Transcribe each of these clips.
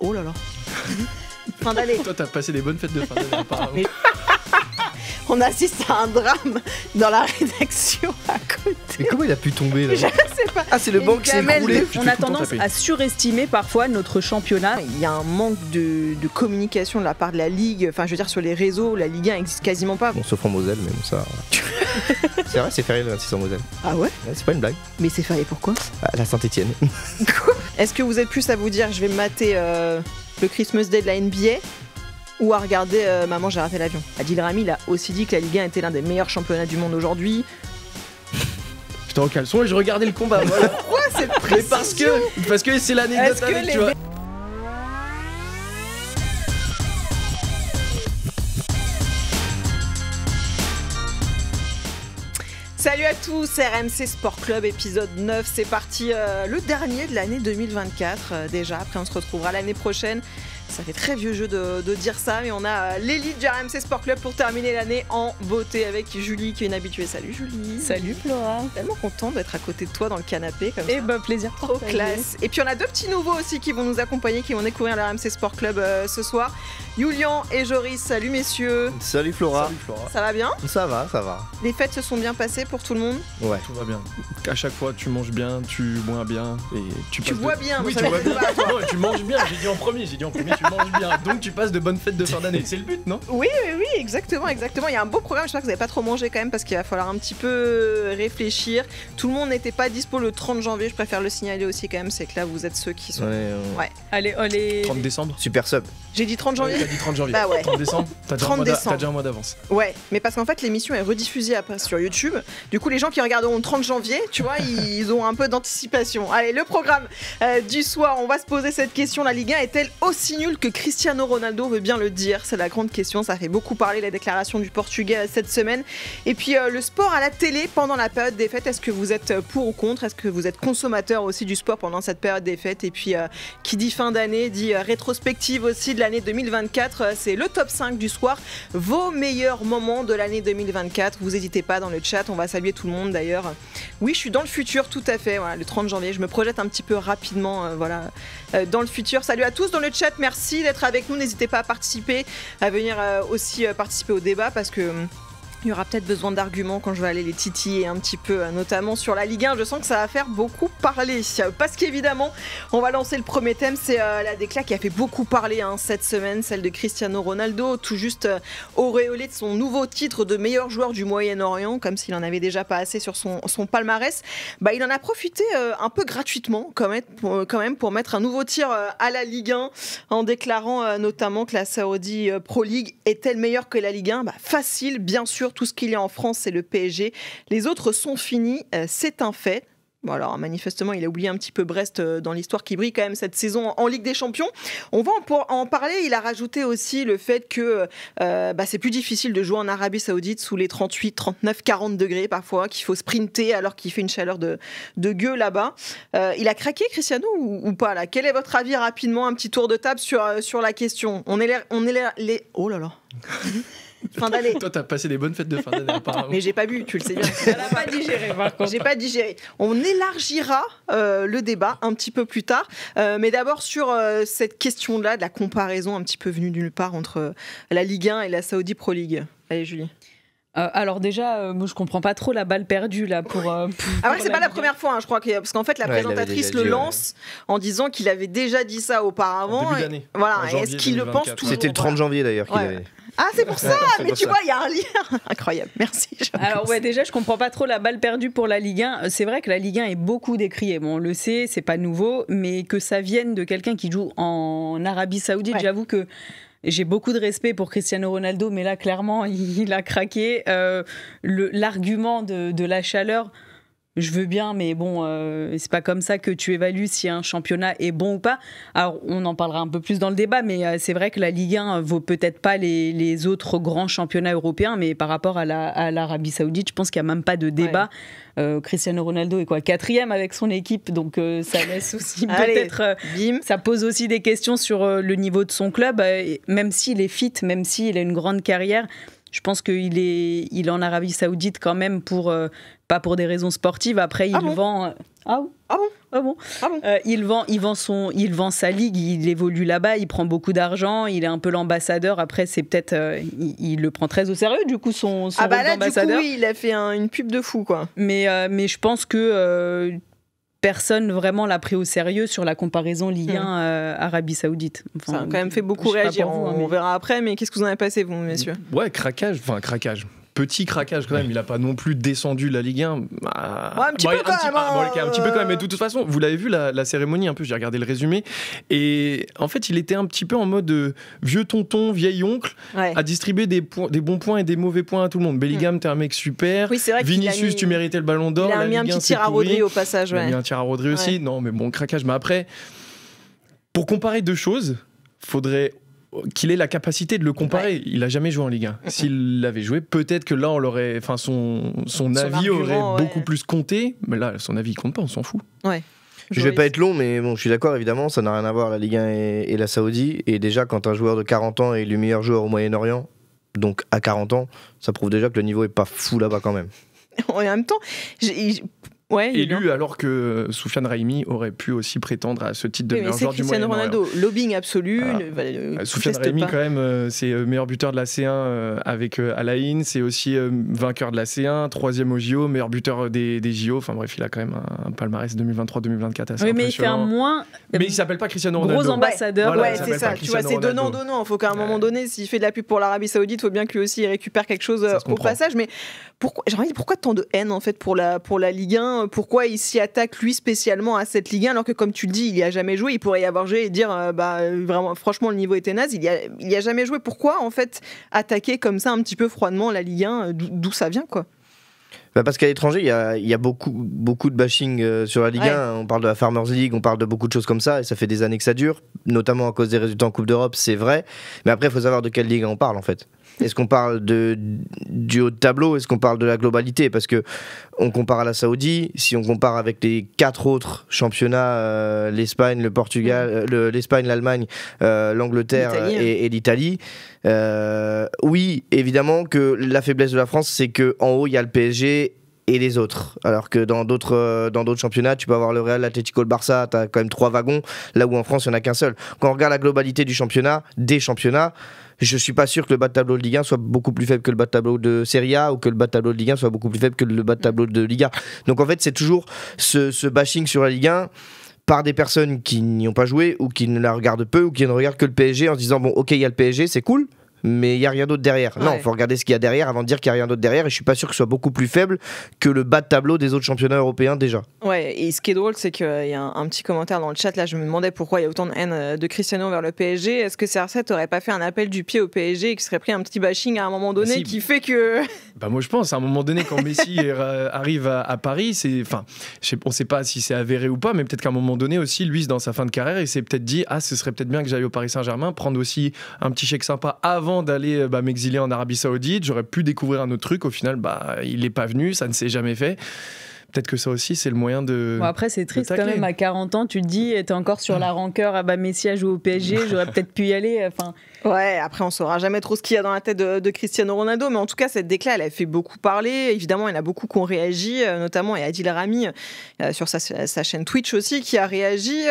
Oh là là. Fin d'année. Toi, t'as passé des bonnes fêtes de fin d'année, apparemment. Mais... On assiste à un drame dans la rédaction à côté. Mais comment il a pu tomber là? Je sais pas. Ah, c'est le banc qui s'est écroulé. On a tendance à surestimer parfois notre championnat. Il y a un manque de communication de la part de la Ligue. Enfin, je veux dire, sur les réseaux, la Ligue 1 n'existe quasiment pas. Bon, sauf en Moselle, mais bon, ça. C'est vrai, c'est férié le 26 en Moselle. Ah ouais? C'est pas une blague. Mais c'est férié pourquoi? La Saint-Etienne. Est-ce que vous êtes plus à vous dire, je vais me mater le Christmas Day de la NBA ou à regarder Maman, j'ai raté l'avion? Adil Rami, il a aussi dit que la Ligue 1 était l'un des meilleurs championnats du monde aujourd'hui. J'étais en caleçon et je regardais le combat. Voilà. Pourquoi cette Mais précision? parce que c'est l'anecdote Est-ce que avec, les tu vois. Salut à tous, RMC Sport Club, épisode 9, c'est parti, le dernier de l'année 2024 déjà, après on se retrouvera l'année prochaine. Ça fait très vieux jeu de dire ça, mais on a l'élite du RMC Sport Club pour terminer l'année en beauté avec Julie qui est une habituée. Salut Julie. Salut Flora. Tellement content d'être à côté de toi dans le canapé comme ça. Eh ben plaisir. Trop classe. Et puis on a deux petits nouveaux aussi qui vont nous accompagner, qui vont découvrir le RMC Sport Club ce soir. Julian et Joris, salut messieurs. Salut Flora. Salut Flora. Ça va bien? Ça va, ça va. Les fêtes se sont bien passées pour tout le monde? Ouais. Tout va bien. À chaque fois, tu manges bien, tu bois bien et tu bois bien, Oui, ça tu va bois être bien. Non, tu manges bien. J'ai dit en premier, tu manges bien. Donc tu passes de bonnes fêtes de fin d'année. C'est le but, non? Oui, exactement. Il y a un beau programme. J'espère que vous n'avez pas trop mangé quand même parce qu'il va falloir un petit peu réfléchir. Tout le monde n'était pas dispo le 30 janvier. Je préfère le signaler aussi quand même. C'est que là, vous êtes ceux qui sont. Ouais. Allez. 30 décembre. Super sub. J'ai dit 30 janvier. T'as dit 30 janvier. Bah ouais. 30 décembre. T'as déjà un mois d'avance. Ouais, mais parce qu'en fait l'émission est rediffusée après sur YouTube. Du coup les gens qui regarderont le 30 janvier, tu vois, ils ont un peu d'anticipation. Allez, le programme du soir, on va se poser cette question. La Ligue 1 est-elle aussi nulle que Cristiano Ronaldo veut bien le dire? C'est la grande question, ça fait beaucoup parler la déclaration du Portugais cette semaine. Et puis le sport à la télé pendant la période des fêtes, est-ce que vous êtes pour ou contre? Est-ce que vous êtes consommateur aussi du sport pendant cette période des fêtes? Et puis qui dit fin d'année dit rétrospective aussi de l'année 2024. C'est le top 5 du soir. Vos meilleurs moments de l'année 2024. Vous n'hésitez pas dans le chat, on va saluer tout le monde d'ailleurs. Oui, je suis dans le futur, tout à fait. Voilà, le 30 janvier, je me projette un petit peu rapidement dans le futur. Salut à tous dans le chat, merci d'être avec nous. N'hésitez pas à participer, à venir aussi participer au débat parce que... il y aura peut-être besoin d'arguments quand je vais aller les titiller un petit peu, notamment sur la Ligue 1. Je sens que ça va faire beaucoup parler. Parce qu'évidemment, on va lancer le premier thème. C'est la déclat qui a fait beaucoup parler cette semaine, celle de Cristiano Ronaldo, tout juste auréolé de son nouveau titre de meilleur joueur du Moyen-Orient, comme s'il en avait déjà pas assez sur son palmarès. Il en a profité un peu gratuitement, quand même, pour mettre un nouveau tir à la Ligue 1, en déclarant notamment que la Saudi Pro League est-elle meilleure que la Ligue 1? Facile, bien sûr. Tout ce qu'il y a en France, c'est le PSG. Les autres sont finis, c'est un fait. Bon alors manifestement il a oublié un petit peu Brest dans l'histoire qui brille quand même cette saison en Ligue des Champions. On va en parler, il a rajouté aussi le fait que c'est plus difficile de jouer en Arabie Saoudite sous les 38, 39, 40 degrés parfois, qu'il faut sprinter alors qu'il fait une chaleur de gueux là-bas. Il a craqué Cristiano ou pas là? Quel est votre avis rapidement, un petit tour de table sur la question? On est les... Oh là là. Fin d'année. Toi, t'as passé des bonnes fêtes de fin d'année, apparemment. Mais j'ai pas bu, tu le sais bien. Elle a pas digéré par contre. J'ai pas digéré. On élargira le débat un petit peu plus tard. Mais d'abord sur cette question-là, de la comparaison un petit peu venue d'une part entre la Ligue 1 et la Saudi Pro League. Allez, Julie. Alors déjà, moi je comprends pas trop la balle perdue là pour. Ah ouais, c'est pas la première fois, je crois, parce qu'en fait la présentatrice le lance en disant qu'il avait déjà dit ça auparavant. Début d'année. Voilà. Est-ce qu'il le pense toujours? C'était le 30 janvier d'ailleurs qu'il avait. Ah, c'est pour ça, mais tu vois, il y a un lien. Incroyable, merci. Alors ouais, déjà, je comprends pas trop la balle perdue pour la Ligue 1. C'est vrai que la Ligue 1 est beaucoup décriée. Bon, on le sait, c'est pas nouveau, mais que ça vienne de quelqu'un qui joue en Arabie Saoudite, j'avoue que j'ai beaucoup de respect pour Cristiano Ronaldo, mais là, clairement, il a craqué. L'argument de la chaleur... Je veux bien, mais bon, c'est pas comme ça que tu évalues si un championnat est bon ou pas. Alors, on en parlera un peu plus dans le débat, mais c'est vrai que la Ligue 1 vaut peut-être pas les autres grands championnats européens, mais par rapport à l'Arabie Saoudite, je pense qu'il n'y a même pas de débat. Ouais. Cristiano Ronaldo est 4e avec son équipe, donc ça laisse aussi peut-être... ça pose aussi des questions sur le niveau de son club, même s'il est fit, même s'il a une grande carrière. Je pense qu'il est en Arabie Saoudite quand même pas pour des raisons sportives. Après, il vend... Ah bon? Ah bon. Il vend sa ligue, il évolue là-bas, il prend beaucoup d'argent, il est un peu l'ambassadeur. Après, c'est peut-être, il le prend très au sérieux, du coup, son rôle d'ambassadeur. Du coup, oui, il a fait une pub de fou, quoi. Mais je pense que personne vraiment l'a pris au sérieux sur la comparaison Ligue 1 Arabie Saoudite. Enfin, ça a quand même fait beaucoup réagir. On verra après, mais qu'est-ce que vous en avez passé, vous, messieurs? Ouais, craquage. Petit craquage quand même, il a pas non plus descendu la Ligue 1. Un petit peu quand même, mais de toute façon, vous l'avez vu la cérémonie un peu, j'ai regardé le résumé, et en fait il était un petit peu en mode vieux tonton, vieil oncle, à distribuer des bons points et des mauvais points à tout le monde. Bellingham, t'es un mec super, oui, c'est vrai Vinicius, tu méritais le ballon d'or. Il a mis un petit tir à Rodri au passage. Il a mis un tir à Rodri aussi, non mais bon, craquage. Mais après, pour comparer deux choses, faudrait qu'il ait la capacité de le comparer. Ouais. Il a jamais joué en Ligue 1. S'il l'avait joué, peut-être que là, on l'aurait, enfin, son avis aurait beaucoup plus compté. Mais là, son avis, il compte pas, on s'en fout. Ouais. Je vais pas être long, mais bon, je suis d'accord, évidemment, ça n'a rien à voir, la Ligue 1 et la Saoudi. Et déjà, quand un joueur de 40 ans est le meilleur joueur au Moyen-Orient, donc à 40 ans, ça prouve déjà que le niveau est pas fou là-bas quand même. En même temps, élu alors que Soufiane Raimi aurait pu aussi prétendre à ce titre de meilleur joueur du Moyen-Orient. Cristiano Ronaldo, lobbying absolu. Soufiane Raimi quand même, c'est meilleur buteur de la C1 avec Al Ain, c'est aussi vainqueur de la C1, 3e au JO, meilleur buteur des JO. Enfin bref, il a quand même un palmarès 2023-2024 assez mais il fait un moins. Mais il s'appelle pas Cristiano Ronaldo. Gros ambassadeur. Ouais, c'est ça. Tu vois, c'est donnant. Il faut qu'à un moment donné, s'il fait de la pub pour l'Arabie Saoudite, il faut bien que lui aussi il récupère quelque chose au passage. Mais pourquoi tant de haine en fait pour la Ligue 1? Pourquoi il s'y attaque lui spécialement à cette Ligue 1 alors que, comme tu le dis, il y a jamais joué? Il pourrait y avoir joué et dire vraiment, franchement, le niveau était naze. Il y a jamais joué. Pourquoi en fait attaquer comme ça un petit peu froidement la Ligue 1? D'où ça vient, quoi? Parce qu'à l'étranger, il y a beaucoup de bashing sur la Ligue 1. On parle de la Farmers League, on parle de beaucoup de choses comme ça, et ça fait des années que ça dure, notamment à cause des résultats en Coupe d'Europe, c'est vrai. Mais après, il faut savoir de quelle Ligue on parle, en fait. Est-ce qu'on parle du haut de tableau? Est-ce qu'on parle de la globalité? Parce que on compare à la Saoudi, si on compare avec les 4 autres championnats, l'Espagne, le Portugal, l'Espagne, l'Allemagne, l'Angleterre et l'Italie, oui, évidemment que la faiblesse de la France, c'est qu'en haut, il y a le PSG et les autres. Alors que dans d'autres championnats, tu peux avoir le Real, l'Atlético, le Barça, tu as quand même 3 wagons, là où en France, il n'y en a qu'un seul. Quand on regarde la globalité des championnats, je suis pas sûr que le bas de tableau de Ligue 1 soit beaucoup plus faible que le bas de tableau de Serie A, ou que le bas de tableau de Ligue 1 soit beaucoup plus faible que le bas de tableau de Ligue 1. Donc en fait, c'est toujours ce bashing sur la Ligue 1 par des personnes qui n'y ont pas joué, ou qui ne la regardent peu, ou qui ne regardent que le PSG en se disant bon, ok, il y a le PSG, c'est cool, mais il n'y a rien d'autre derrière. Non, il faut regarder ce qu'il y a derrière avant de dire qu'il n'y a rien d'autre derrière, et je suis pas sûr que ce soit beaucoup plus faible que le bas de tableau des autres championnats européens déjà. Ouais, et ce qui est drôle, c'est qu'il y a un petit commentaire dans le chat, là je me demandais pourquoi il y a autant de haine de Cristiano vers le PSG. Est-ce que CR7 aurait pas fait un appel du pied au PSG et qui serait pris un petit bashing à un moment donné qui fait que... Moi je pense, à un moment donné, quand Messi arrive à Paris, on sait pas si c'est avéré ou pas, mais peut-être qu'à un moment donné aussi, lui, dans sa fin de carrière, il s'est peut-être dit, ce serait peut-être bien que j'aille au Paris Saint-Germain, prendre aussi un petit chèque sympa avant d'aller m'exiler en Arabie Saoudite. J'aurais pu découvrir un autre truc. Au final, il n'est pas venu, ça ne s'est jamais fait. Peut-être que ça aussi, c'est le moyen de... Bon, après, c'est triste quand même, à 40 ans, tu te dis, t'es encore sur la rancœur, Messi a joué au PSG, j'aurais peut-être pu y aller. Ouais, après, on saura jamais trop ce qu'il y a dans la tête de Cristiano Ronaldo, mais en tout cas, cette déclat, elle a fait beaucoup parler. Évidemment, il y en a beaucoup qui ont réagi, notamment il y a Adil Rami sur sa chaîne Twitch aussi, qui a réagi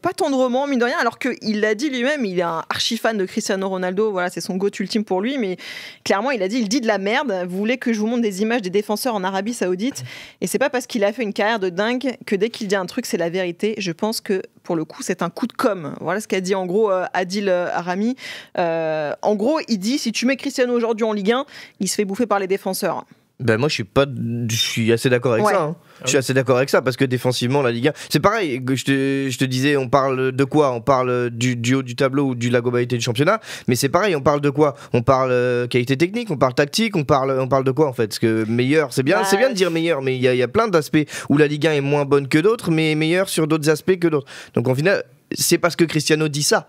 pas tendrement, mine de rien, alors qu'il l'a dit lui-même, il est un archi-fan de Cristiano Ronaldo, voilà, c'est son goat ultime pour lui, mais clairement, il dit de la merde, vous voulez que je vous montre des images des défenseurs en Arabie Saoudite, et c'est pas parce qu'il a fait une carrière de dingue que dès qu'il dit un truc, c'est la vérité. Je pense que pour le coup, c'est un coup de com'. Voilà ce qu'a dit en gros Adil Rami. En gros, il dit, si tu mets Cristiano aujourd'hui en Ligue 1, il se fait bouffer par les défenseurs. Moi je suis assez d'accord avec ça. Je suis assez d'accord avec ça, parce que défensivement la Ligue 1, c'est pareil. Je te disais, on parle de quoi? On parle du haut du tableau ou de la globalité du championnat, mais c'est pareil, on parle de quoi? On parle qualité technique, on parle tactique, on parle de quoi en fait? Parce que meilleur, c'est bien de dire meilleur, mais il y a plein d'aspects où la Ligue 1 est moins bonne que d'autres, mais meilleure sur d'autres aspects que d'autres. Donc en final, c'est parce que Cristiano dit ça,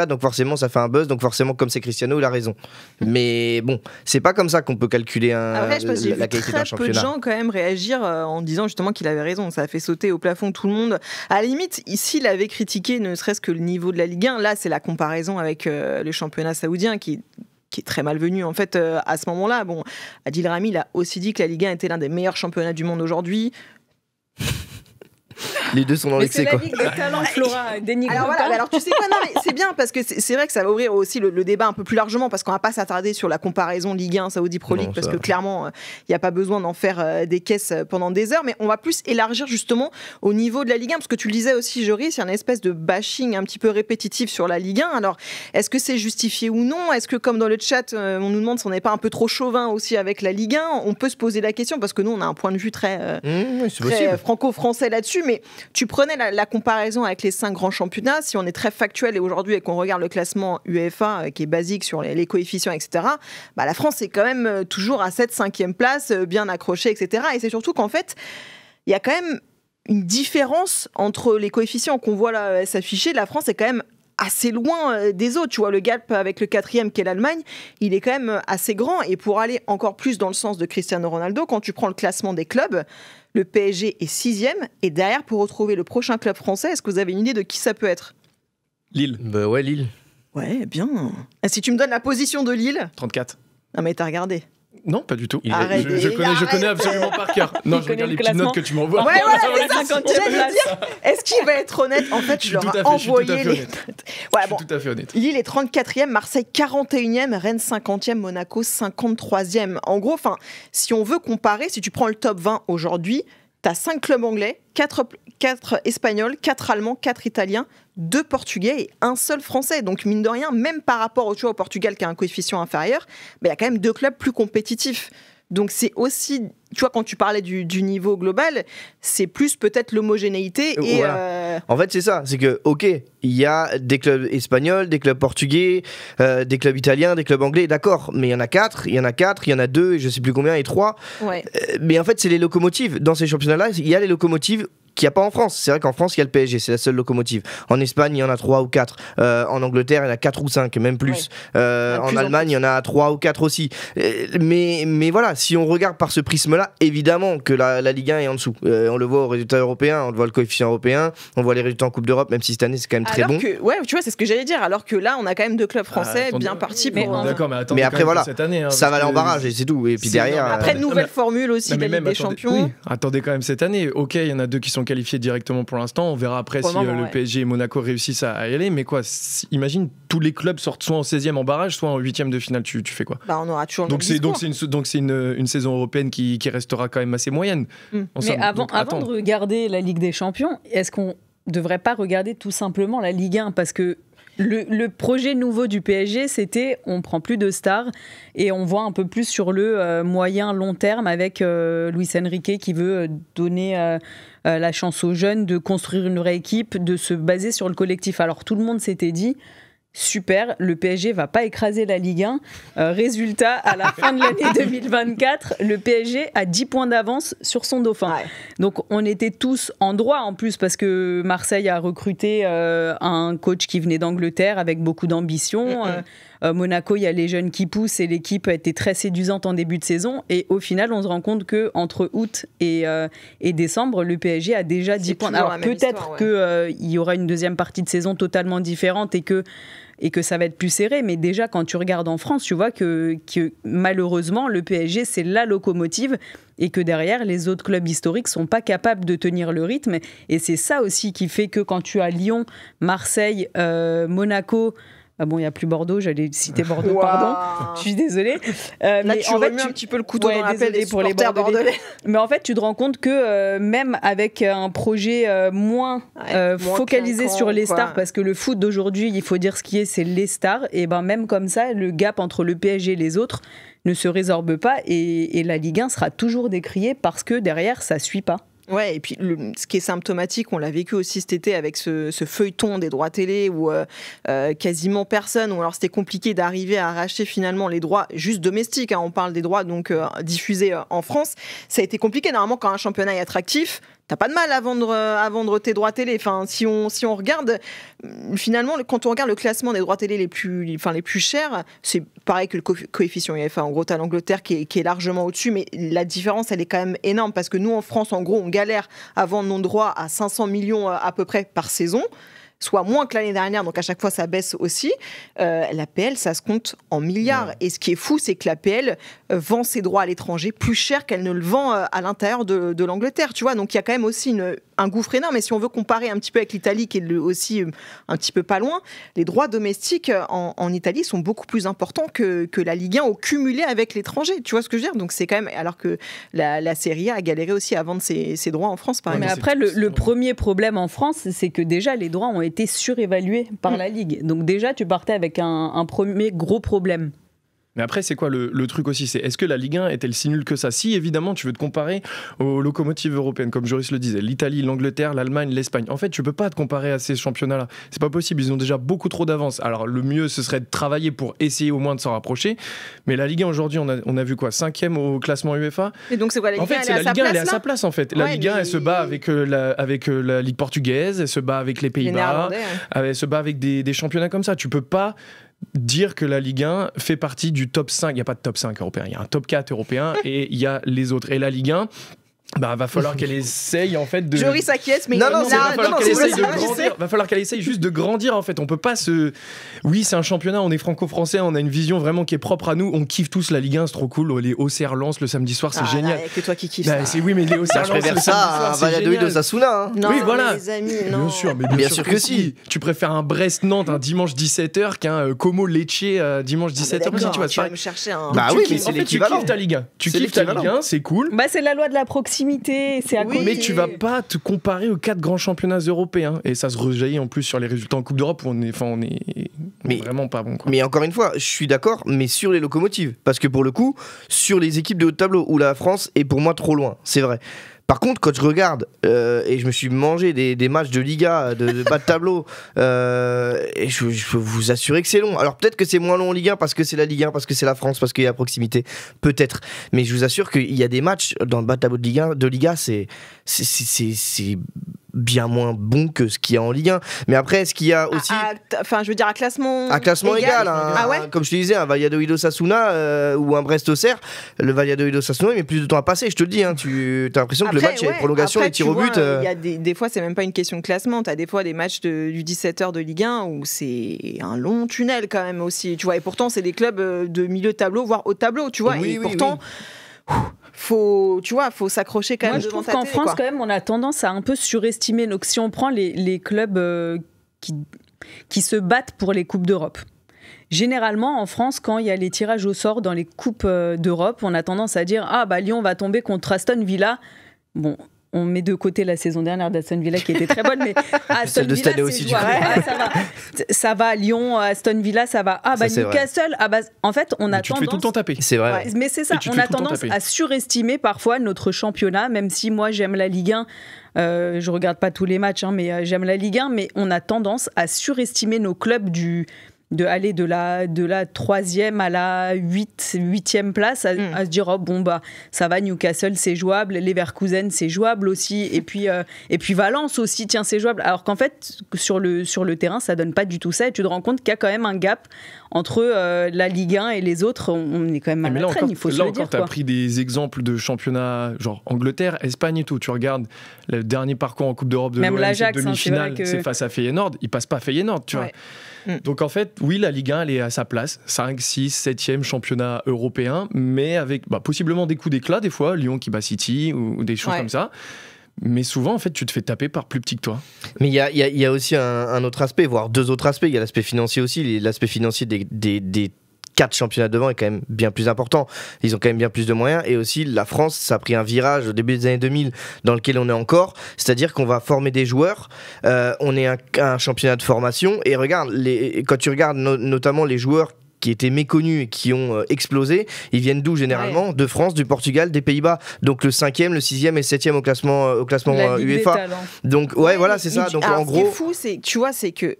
donc forcément ça fait un buzz, donc forcément comme c'est Cristiano, il a raison. Mais bon, c'est pas comme ça qu'on peut calculer la qualité d'un championnat. Très peu de gens quand même réagir en disant justement qu'il avait raison. Ça a fait sauter au plafond tout le monde. À la limite, ici, il avait critiqué ne serait-ce que le niveau de la Ligue 1. Là, c'est la comparaison avec le championnat saoudien qui est très malvenu en fait à ce moment-là. Bon, Adil Rami, il a aussi dit que la Ligue 1 était l'un des meilleurs championnats du monde aujourd'hui. Les deux sont dans l'excès, quoi. C'est la ligue des talents, Flora, dénigre Alors pas. voilà, alors tu sais quoi, non mais c'est bien parce que c'est vrai que ça va ouvrir aussi le débat un peu plus largement parce qu'on va pas s'attarder sur la comparaison Ligue 1 Saudi Pro League parce que clairement il n'y a pas besoin d'en faire des caisses pendant des heures, mais on va plus élargir justement au niveau de la Ligue 1 parce que tu le disais aussi Joris, il y a une espèce de bashing un petit peu répétitif sur la Ligue 1. Alors est-ce que c'est justifié ou non? Est-ce que comme dans le chat on nous demande si on n'est pas un peu trop chauvin aussi avec la Ligue 1? On peut se poser la question parce que nous on a un point de vue très franco-français là-dessus, mais tu prenais la comparaison avec les 5 grands championnats, si on est très factuel et aujourd'hui et qu'on regarde le classement UEFA qui est basique sur les coefficients, etc., bah, la France est quand même toujours à cette 5e place, bien accrochée, etc. Et c'est surtout qu'en fait, il y a quand même une différence entre les coefficients qu'on voit là s'afficher. La France est quand même assez loin des autres, tu vois, le gap avec le 4e qui est l'Allemagne, il est quand même assez grand. Et pour aller encore plus dans le sens de Cristiano Ronaldo, quand tu prends le classement des clubs, le PSG est 6e, et derrière, pour retrouver le prochain club français, est-ce que vous avez une idée de qui ça peut être? Lille. Bah ouais, Lille. Ouais, bien. Et si tu me donnes la position de Lille? 34. Non mais t'as regardé. Non, pas du tout. Je connais absolument par cœur. Non, je regarde les petites notes que tu m'envoies. Ouais, voilà, c'est ça. J'allais dire, est-ce qu'il va être honnête? En fait, je leur ai envoyé les... Ouais, bon, tout à fait honnête. Lille est 34e, Marseille 41e, Rennes 50e, Monaco 53e. En gros, si on veut comparer, si tu prends le top 20 aujourd'hui, t'as 5 clubs anglais, 4 espagnols, 4 allemands, 4 italiens, 2 portugais et 1 seul français. Donc mine de rien, même par rapport au Portugal qui a un coefficient inférieur, il y a quand même 2 clubs plus compétitifs. Donc c'est aussi, tu vois, quand tu parlais du niveau global, c'est plus peut-être l'homogénéité. Et voilà. En fait, c'est ça. C'est que, ok, il y a des clubs espagnols, des clubs portugais, des clubs italiens, des clubs anglais, d'accord. Mais il y en a 4, il y en a 2, et je sais plus combien, et 3. Ouais. Mais en fait, c'est les locomotives. Dans ces championnats-là, il y a les locomotives qu'il n'y a pas en France. C'est vrai qu'en France, il y a le PSG, c'est la seule locomotive. En Espagne, il y en a 3 ou 4. En Angleterre, il y en a 4 ou 5, même plus. En Allemagne, il y en a 3 ou 4 aussi. Mais voilà, si on regarde par ce prisme-là, évidemment que la Ligue 1 est en dessous. On le voit aux résultats européens, on le voit le coefficient européen, on voit les résultats en Coupe d'Europe, même si cette année, c'est quand même très bon. Ouais, tu vois, c'est ce que j'allais dire. Alors que là, on a quand même 2 clubs français bien partis. D'accord, mais après, voilà, cette année, ça va aller en barrage et c'est tout. Et puis derrière... Après, nouvelle formule aussi de la Ligue des Champions. Oui, attendez quand même cette année. Ok, il y en a 2 qui sont qualifiés directement pour l'instant. On verra après si le PSG et Monaco réussissent à y aller. Mais quoi, imagine tous les clubs sortent soit en 16e en barrage, soit en 8e de finale. Tu fais quoi? On aura toujours donc c'est une saison européenne qui restera quand même assez moyenne. Mais avant de regarder la Ligue des Champions, est-ce qu'on devrait pas regarder tout simplement la Ligue 1? Parce que le projet nouveau du PSG, c'était on prend plus de stars et on voit un peu plus sur le moyen long terme avec Luis Enrique qui veut donner la chance aux jeunes de construire une vraie équipe, de se baser sur le collectif. Alors tout le monde s'était dit super, le PSG va pas écraser la Ligue 1. Résultat, à la fin de l'année 2024, le PSG a 10 points d'avance sur son dauphin. Ouais. Donc on était tous en droit en plus parce que Marseille a recruté un coach qui venait d'Angleterre avec beaucoup d'ambition. Monaco, il y a les jeunes qui poussent et l'équipe a été très séduisante en début de saison. Et au final, on se rend compte qu'entre août et décembre, le PSG a déjà 10 points. Alors peut-être qu'il y aura une deuxième partie de saison totalement différente et que ça va être plus serré, mais déjà quand tu regardes en France, tu vois que malheureusement le PSG c'est la locomotive et que derrière les autres clubs historiques sont pas capables de tenir le rythme, et c'est ça aussi qui fait que quand tu as Lyon, Marseille, Monaco, il n'y a plus Bordeaux, j'allais citer Bordeaux, pardon, je suis désolée. Là, mais tu remets un petit peu le couteau dans la plaie pour les Bordelais. Mais en fait, tu te rends compte que même avec un projet moins focalisé sur les stars, parce que le foot d'aujourd'hui, il faut dire ce qui est, c'est les stars, et même comme ça, le gap entre le PSG et les autres ne se résorbe pas, et la Ligue 1 sera toujours décriée parce que derrière, ça ne suit pas. Ouais, et puis ce qui est symptomatique, on l'a vécu aussi cet été avec ce feuilleton des droits télé où quasiment personne, ou alors c'était compliqué d'arriver à racheter finalement les droits juste domestiques, on parle des droits donc diffusés en France, ça a été compliqué. Normalement, quand un championnat est attractif, t'as pas de mal à vendre tes droits télé. Enfin, si on regarde, finalement, quand on regarde le classement des droits télé les plus chers, c'est pareil que le coefficient UEFA. En gros, t'as l'Angleterre qui est largement au-dessus, mais la différence, elle est quand même énorme parce que nous, en France, en gros, on galère à vendre nos droits à 500 millions à peu près par saison, soit moins que l'année dernière, donc à chaque fois ça baisse aussi. L'APL, ça se compte en milliards. Ouais. Et ce qui est fou, c'est que l'APL vend ses droits à l'étranger plus cher qu'elle ne le vend à l'intérieur de l'Angleterre, tu vois. Donc il y a quand même aussi un gouffre énorme. Et si on veut comparer un petit peu avec l'Italie, qui est aussi un petit peu pas loin, les droits domestiques en Italie sont beaucoup plus importants que la Ligue 1 au cumulé avec l'étranger. Tu vois ce que je veux dire? Donc c'est quand même, alors que la Serie A a galéré aussi à vendre ses droits en France, par exemple. Mais après, le premier problème en France, c'est que déjà les droits ont été surévalués par la Ligue. Donc déjà, tu partais avec un premier gros problème. Mais après, c'est quoi le truc aussi? C'est est-ce que la Ligue 1 est-elle si nulle que ça? Si, évidemment, tu veux te comparer aux locomotives européennes, comme Joris le disait, l'Italie, l'Angleterre, l'Allemagne, l'Espagne. En fait, tu peux pas te comparer à ces championnats-là. C'est pas possible, ils ont déjà beaucoup trop d'avance. Alors, le mieux, ce serait de travailler pour essayer au moins de s'en rapprocher. Mais la Ligue 1, aujourd'hui, on a vu quoi? 5e au classement UEFA. Et donc, c'est quoi, la Ligue 1, en fait, la Ligue 1, elle est à sa place, en fait. La Ligue 1, elle se bat avec la Ligue portugaise, elle se bat avec les Pays-Bas, elle se bat avec des championnats comme ça. Tu peux pas dire que la Ligue 1 fait partie du top 5. Il n'y a pas de top 5 européen, il y a un top 4 européen et il y a les autres. Et la Ligue 1, va falloir qu'elle essaye en fait de... Joris s'acquiesce, mais va falloir qu'elle essaye juste de grandir en fait. On peut pas se... Oui, c'est un championnat, on est franco-français, on a une vision vraiment qui est propre à nous. On kiffe tous la Ligue 1, c'est trop cool. Les Auxerre-Lens le samedi soir, c'est génial. Il n'y a que toi qui kiffes ça. Oui, mais les Auxerre-Lens je préfère ça à Valladolid Osasuna. Non, oui, voilà. les amis, non. Bien sûr, mais bien sûr que si. Tu préfères un Brest-Nantes un dimanche 17h qu'un Como-Lecce dimanche 17h. Tu vas me chercher un... Bah oui, mais c'est l'équivalent. Tu kiffes ta Ligue 1. Tu kiffes ta Ligue 1, c'est cool. C'est la loi de la proximité, c'est mais tu vas pas te comparer aux 4 grands championnats européens. Et ça se rejaillit en plus sur les résultats en Coupe d'Europe où on est vraiment pas bon. Quoi. Mais encore une fois, je suis d'accord, mais sur les locomotives. Parce que pour le coup, sur les équipes de haut de tableau, où la France est pour moi trop loin, c'est vrai. Par contre, quand je regarde, et je me suis mangé des matchs de Liga, de bas de tableau, et je peux vous assurer que c'est long. Alors peut-être que c'est moins long en Ligue 1 parce que c'est la Ligue 1, parce que c'est la France, parce qu'il y a proximité. Peut-être. Mais je vous assure qu'il y a des matchs dans le bas de tableau de Liga, c'est bien moins bon que ce qu'il y a en Ligue 1. Mais après, est-ce qu'il y a aussi... je veux dire, à classement égal. Ouais. Comme je te disais, un Valladolid Osasuna ou un Brest Auxerre, le Valladolid Osasuna, il met plus de temps à passer, je te le dis. Tu as l'impression que le match est prolongation, les tirs au but. Il y a des fois, c'est même pas une question de classement. Tu as des fois des matchs du 17h de Ligue 1 où c'est un long tunnel quand même aussi. Tu vois, et pourtant, c'est des clubs de milieu de tableau, voire haut de tableau. Tu vois, pourtant... Faut s'accrocher quand même. Moi, je trouve qu'en France, quand même, on a tendance à un peu surestimer. Donc, si on prend les clubs qui se battent pour les Coupes d'Europe, généralement, en France, quand il y a les tirages au sort dans les Coupes d'Europe, on a tendance à dire Lyon va tomber contre Aston Villa. Bon. On met de côté la saison dernière d'Aston Villa qui était très bonne, mais Aston Villa, c'est aussi ça va. Lyon, Aston Villa, ça va. Newcastle, en fait, on a tendance... Tu te fais tout le temps taper. C'est vrai. Mais c'est ça, on a tendance à surestimer parfois notre championnat, même si moi j'aime la Ligue 1. Je regarde pas tous les matchs, mais j'aime la Ligue 1, mais on a tendance à surestimer nos clubs de aller de la 3e à la 8e place à se dire ça va, Newcastle c'est jouable, Leverkusen c'est jouable aussi, et puis Valence aussi, tiens, c'est jouable, alors qu'en fait sur le terrain ça donne pas du tout ça, et tu te rends compte qu'il y a quand même un gap entre la Ligue 1 et les autres. On est quand même mal à la traîne, il faut se le dire. Là encore, tu as pris des exemples de championnats genre Angleterre, Espagne et tout. Tu regardes le dernier parcours en Coupe d'Europe de l'OM, c'est demi-finale, c'est face à Feyenoord, il passe pas à Feyenoord, tu vois. Donc en fait, oui, la Ligue 1, elle est à sa place. 5, 6, 7e championnat européen, mais avec possiblement des coups d'éclat, des fois, Lyon qui bat City ou des choses comme ça. Mais souvent, en fait, tu te fais taper par plus petit que toi. Mais il y a aussi un autre aspect, voire 2 autres aspects. Il y a l'aspect financier aussi. L'aspect financier des 4 championnats devant est quand même bien plus important. Ils ont quand même bien plus de moyens. Et aussi, la France, ça a pris un virage au début des années 2000 dans lequel on est encore. C'est-à-dire qu'on va former des joueurs. On est un championnat de formation. Et regarde, quand tu regardes notamment les joueurs qui étaient méconnus et qui ont explosé, ils viennent d'où généralement? De France, du Portugal, des Pays-Bas. Donc le 5e, le 6e et le 7e au classement UEFA. Donc voilà, c'est ça. Donc en gros, ce qui est fou, c'est que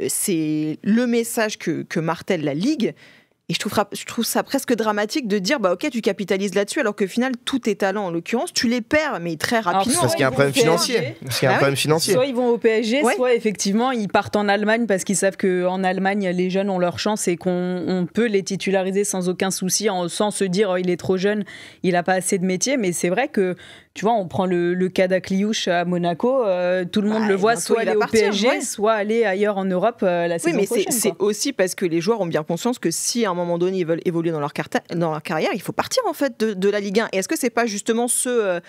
c'est le message que martèle la Ligue. Et je trouve ça presque dramatique de dire ok, tu capitalises là-dessus, alors que au final tous tes talents en l'occurrence tu les perds, mais très rapidement. Parce qu'il y a un problème financier. Soit ils vont au PSG, soit effectivement ils partent en Allemagne parce qu'ils savent qu'en Allemagne les jeunes ont leur chance et qu'on peut les titulariser sans aucun souci, sans se dire il est trop jeune, il a pas assez de métier. Mais c'est vrai que tu vois, on prend le cas d'Akliouche à Monaco, tout le monde le voit soit aller au PSG, soit aller ailleurs en Europe la saison prochaine. Mais c'est aussi parce que les joueurs ont bien conscience que si à un moment moment donné ils veulent évoluer dans leur carrière, il faut partir en fait de la Ligue 1. Et est-ce que c'est pas justement ce